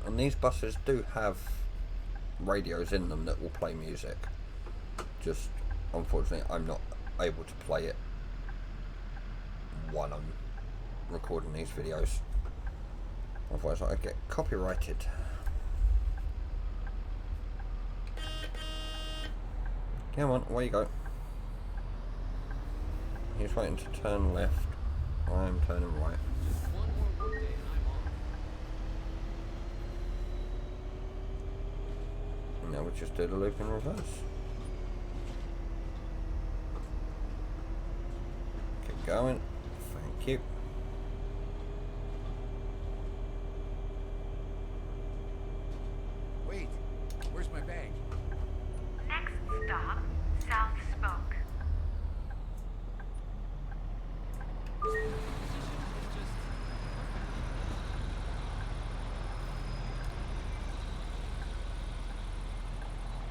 And these buses do have radios in them that will play music. Just, unfortunately, I'm not able to play it while I'm recording these videos. Otherwise I get copyrighted. Come on, away you go. He's waiting to turn left. I'm turning right. Just one more workday and I'm off. And now we just do the loop in reverse. Keep going. Thank you. Wait, where's my bag? Next stop, South Spoke.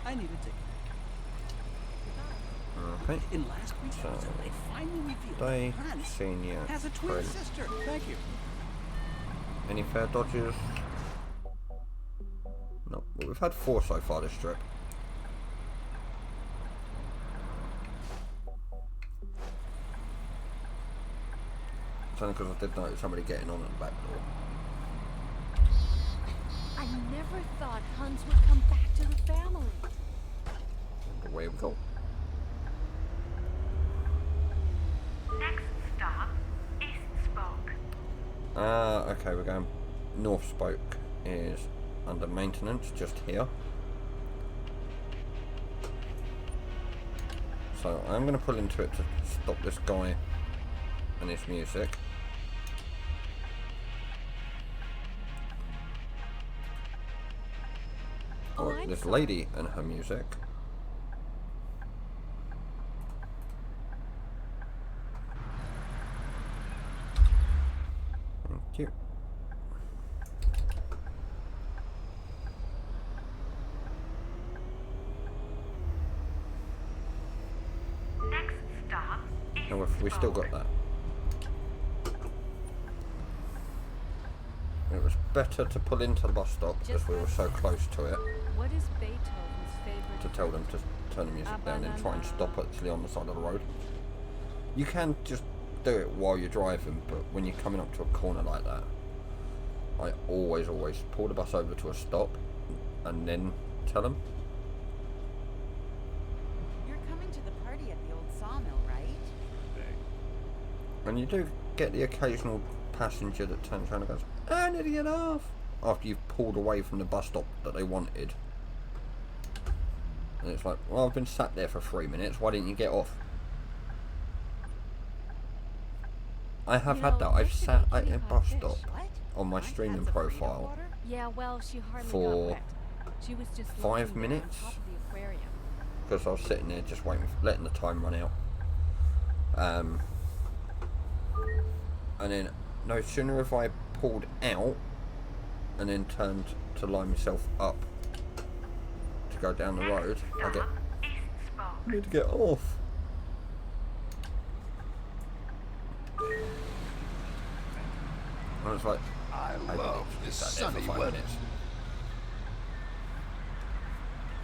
I need a ticket. Okay. In last week's So, episode, they finally revealed Day that Hans Senior has a twin Credit. sister. Thank you. Any fair dodges? No, but we've had 4 so far this trip. It's only because I did notice somebody getting on at the back door. I never thought Hans would come back to the family. Away we go. Next stop, East Spoke. Okay, we're going. North Spoke is under maintenance just here. So I'm going to pull into it to stop this guy and his music. Oh, Or I'm this sorry. lady and her music. Thank you. Next stop is Now if we still got that. It was better to pull into the bus stop as we were so close to it, What is Beethoven's favorite? to tell them to turn the music down and try and stop actually on the side of the road. You can just do it while you're driving, but when you're coming up to a corner like that, I always pull the bus over to a stop and then tell them. You're coming to the party at the old sawmill, right? And you do get the occasional passenger that turns around and goes, "I need to get off," after you've pulled away from the bus stop that they wanted. And it's like, well, I've been sat there for 3 minutes, why didn't you get off? I have had that. I've sat at a bus stop What? on my streaming profile Yeah, well, she hardly For got wet. She was just 5 lying there minutes? on top of the aquarium. because I was sitting there just waiting, letting the time run out. And then no sooner have I pulled out and then turned to line myself up to go down the road, I get, I need to get off. I was like, I I love this sat there for sunny 5 weather. minutes.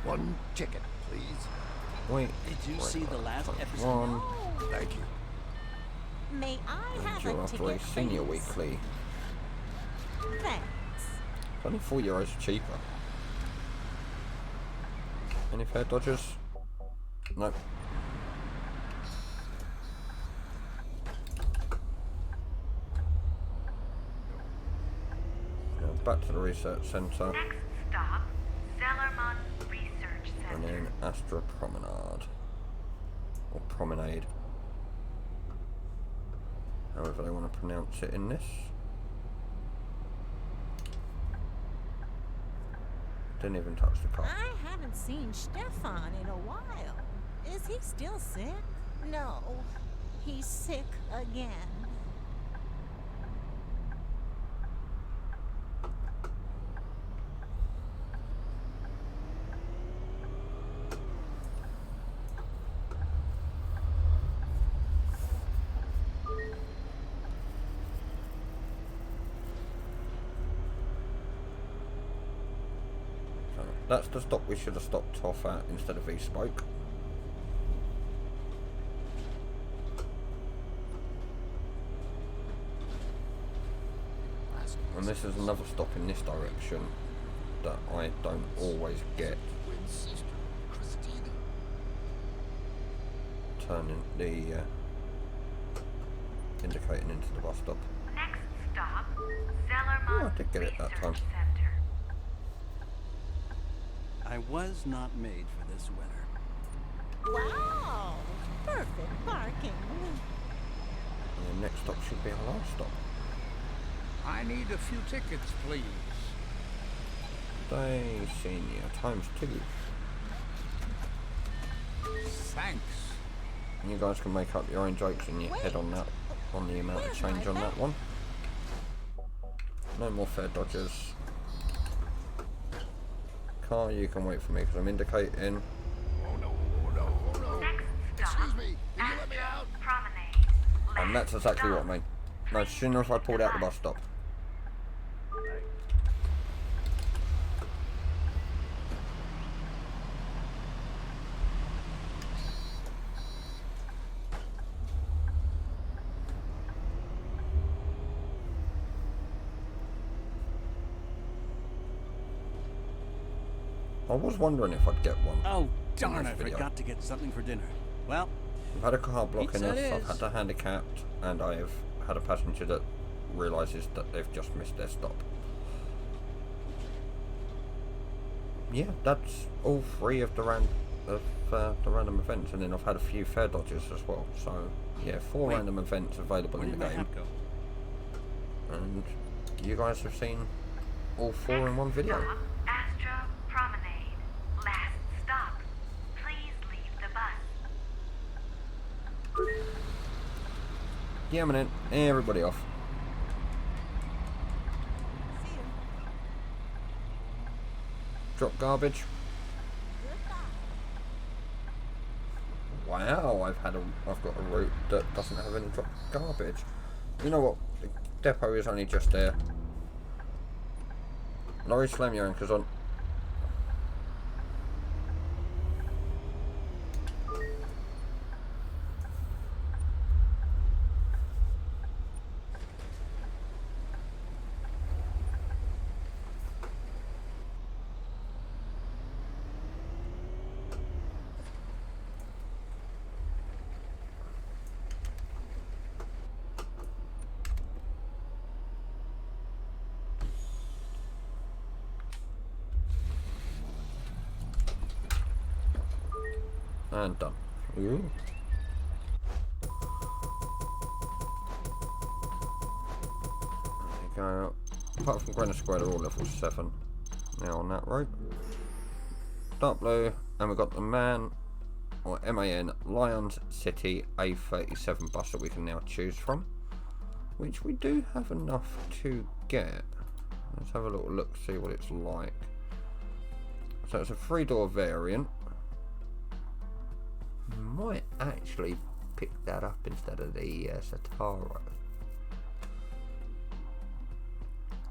One ticket, please. Wait, Did you see the last episode? one. Thank you. May I And have you're a after a ticket, senior please? weekly. Thanks. It's only €4 cheaper. Any fare dodgers? Nope. Now back to the research centre Next stop, Zellerman Research and Center. then Astra Promenade. Or Promenade. However they want to pronounce it in this. Didn't even touch the car. I haven't seen Stefan in a while. Is he still sick? No, he's sick again. So that's the stop we should have stopped off at instead of Eastpoke. And this is another stop in this direction that I don't always get. Twin sister, Christina. Turning the indicating into the bus stop. Next stop, Oh, Zellerman I did get it that Research time. Center. I was not made for this weather. Wow, perfect parking. And the next stop should be our last stop. I need a few tickets, please. Day senior times 2. Thanks. And you guys can make up your own jokes in your head on that, on the amount of change on that one. No more fare dodgers. Car, you can wait for me because I'm indicating. Oh no, oh no, oh no. Next stop, Excuse me, can you let me Astro out? Promenade. And that's exactly what I mean. No sooner have I pulled out the bus stop. I was wondering if I'd get one. Oh, darn, this I video. forgot to get something for dinner. Well, I've had a car blocking Pizza us, it I've is. had the handicapped, and I've had a passenger that realises that they've just missed their stop. Yeah, that's all 3 of the random events, and then I've had a few fare dodgers as well. So yeah, 4 Wait. random events available where in did the my game, hat go? and you guys have seen all 4 in one video. Stop, Astro Promenade. Yamming everybody off. See you. Drop garbage. Goodbye. Wow, I've got a route that doesn't have any drop garbage. You know what? The depot is only just there. Lorry, slam your anchors on. And done. Ooh. There you go. Apart from Granite Square, they're all level 7 now on that road. Dark blue, and we've got the MAN, or MAN, Lions City A37 bus that we can now choose from, which we do have enough to get. Let's have a little look, see what it's like. So it's a 3-door variant. Might actually pick that up instead of the Sataro.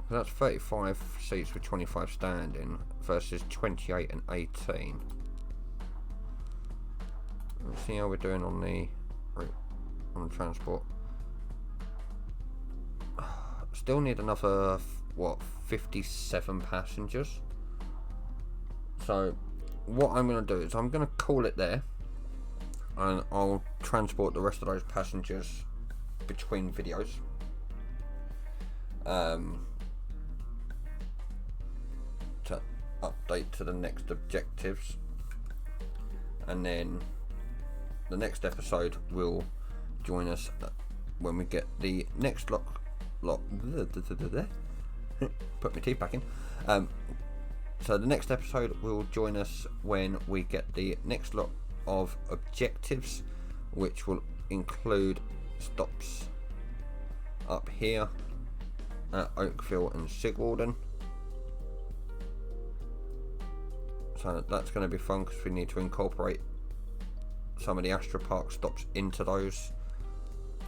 That's 35 seats with 25 standing versus 28 and 18. Let's see how we're doing on the transport. Still need another, what, 57 passengers. So what I'm going to do is I'm going to call it there, and I'll transport the rest of those passengers between videos. To update to the next objectives, and then the next episode will join us when we get the next lot put my teeth back in. So the next episode will join us when we get the next lot of objectives, which will include stops up here at Oakville and Sigwarden. So that's going to be fun because we need to incorporate some of the Astra Park stops into those.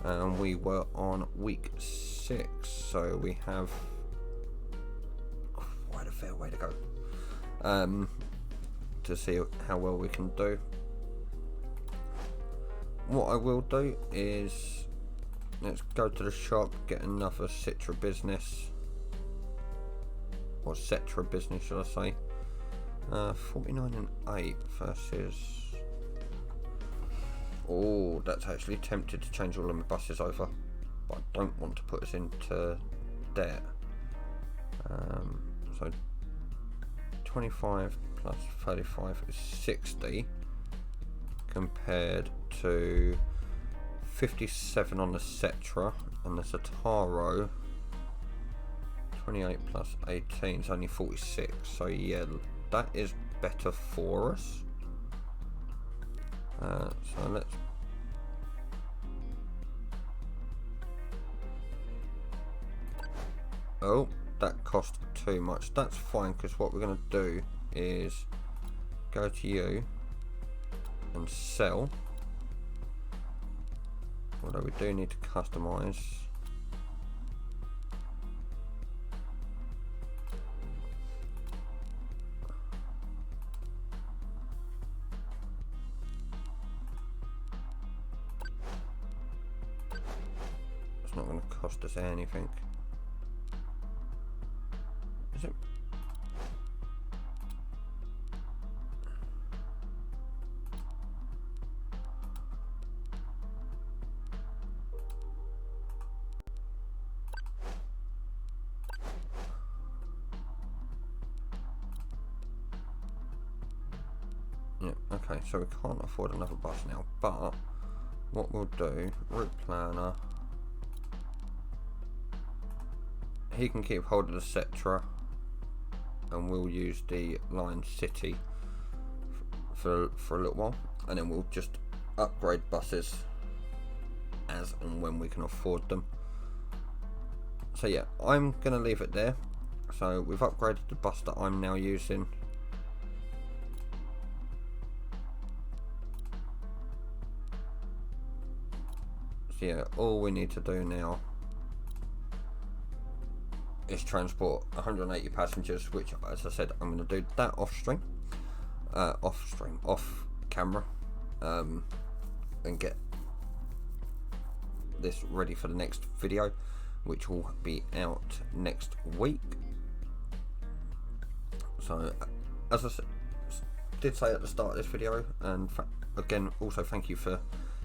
And we were on week 6, so we have quite a fair way to go to see how well we can do. What I will do is let's go to the shop, get another Citra business, or Cetra business should I say. 49 and 8 versus... Oh, that's actually tempted to change all of my buses over, but I don't want to put us into debt. So 25 plus 35 is 60 compared to 57 on the Cetra, and the Sataro 28 plus 18 is only 46, so yeah, that is better for us. So let's that cost too much. That's fine, because what we're going to do is go to you and sell, although we do need to customize. It's not going to cost us anything, is it? Yeah, okay, so we can't afford another bus now, but what we'll do, route planner, he can keep hold of the Cetra, and we'll use the Lion City for a little while, and then we'll just upgrade buses as and when we can afford them. So yeah, I'm going to leave it there. So we've upgraded the bus that I'm now using. So yeah, all we need to do now is transport 180 passengers, which, as I said, I'm going to do that off camera, and get this ready for the next video, which will be out next week. So, as I did say at the start of this video, and again, also thank you for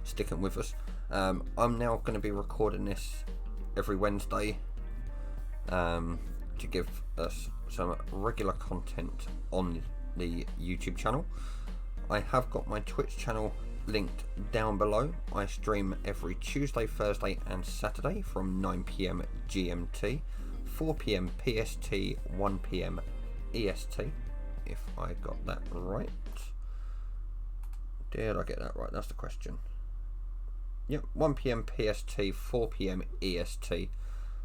sticking with us. I'm now going to be recording this every Wednesday to give us some regular content on the YouTube channel. I have got my Twitch channel linked down below. I stream every Tuesday, Thursday and Saturday from 9 PM GMT, 4 PM PST, 1 PM EST, if I got that right. Did I get that right? That's the question. Yep, 1 PM PST, 4 PM EST,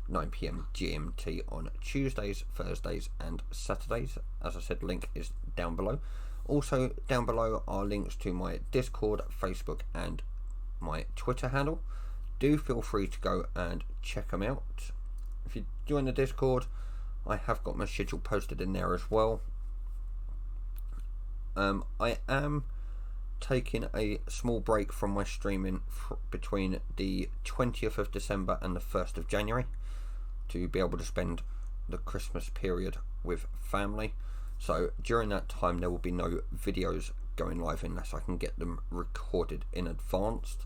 9 PM GMT on Tuesdays, Thursdays and Saturdays. As I said, link is down below. Also down below are links to my Discord, Facebook and my Twitter handle. Do feel free to go and check them out. If you join the Discord, I have got my schedule posted in there as well. I am taking a small break from my streaming between the 20th of December and the 1st of January to be able to spend the Christmas period with family. So during that time there will be no videos going live unless I can get them recorded in advance.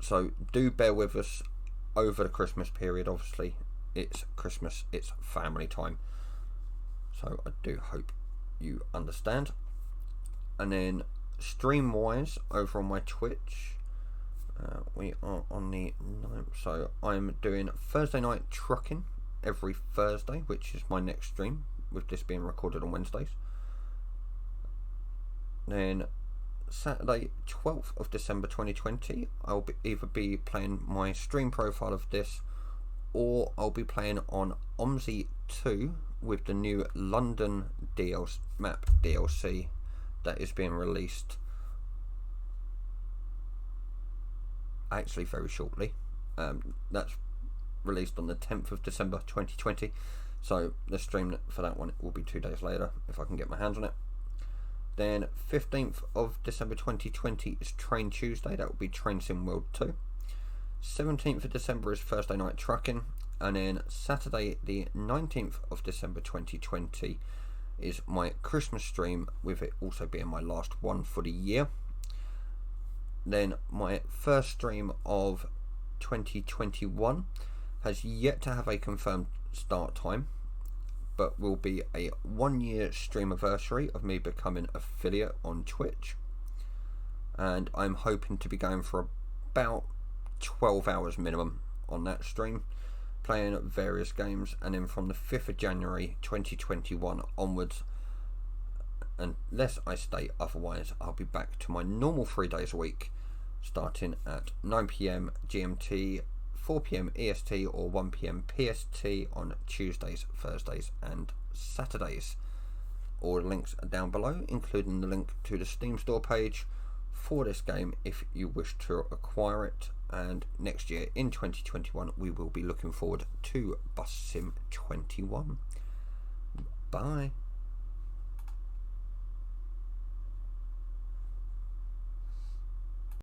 So do bear with us over the Christmas period. Obviously it's Christmas, it's family time, so I do hope you understand. And then stream wise, over on my Twitch, we are on the 9th, so I'm doing Thursday night trucking every Thursday, which is my next stream, with this being recorded on Wednesdays. Then Saturday 12th of December 2020, I'll either be playing my stream profile of this, or I'll be playing on OMSI 2 with the new London map DLC that is being released actually very shortly. That's released on the 10th of December 2020, so the stream for that one will be 2 days later if I can get my hands on it. Then 15th of December 2020 is Train Tuesday, that will be Train Sim World 2. 17th of December is Thursday night trucking, and then Saturday the 19th of December 2020 is my Christmas stream, with it also being my last one for the year. Then my first stream of 2021 has yet to have a confirmed start time, but will be a 1 year stream anniversary of me becoming affiliate on Twitch, and I'm hoping to be going for about 12 hours minimum on that stream, playing various games. And then from the 5th of January 2021 onwards, unless I state otherwise, I'll be back to my normal 3 days a week, starting at 9 PM GMT, 4 PM EST or 1 PM PST on Tuesdays, Thursdays and Saturdays. All the links are down below, including the link to the Steam store page for this game if you wish to acquire it. And next year in 2021 we will be looking forward to Bus Sim 21. Bye.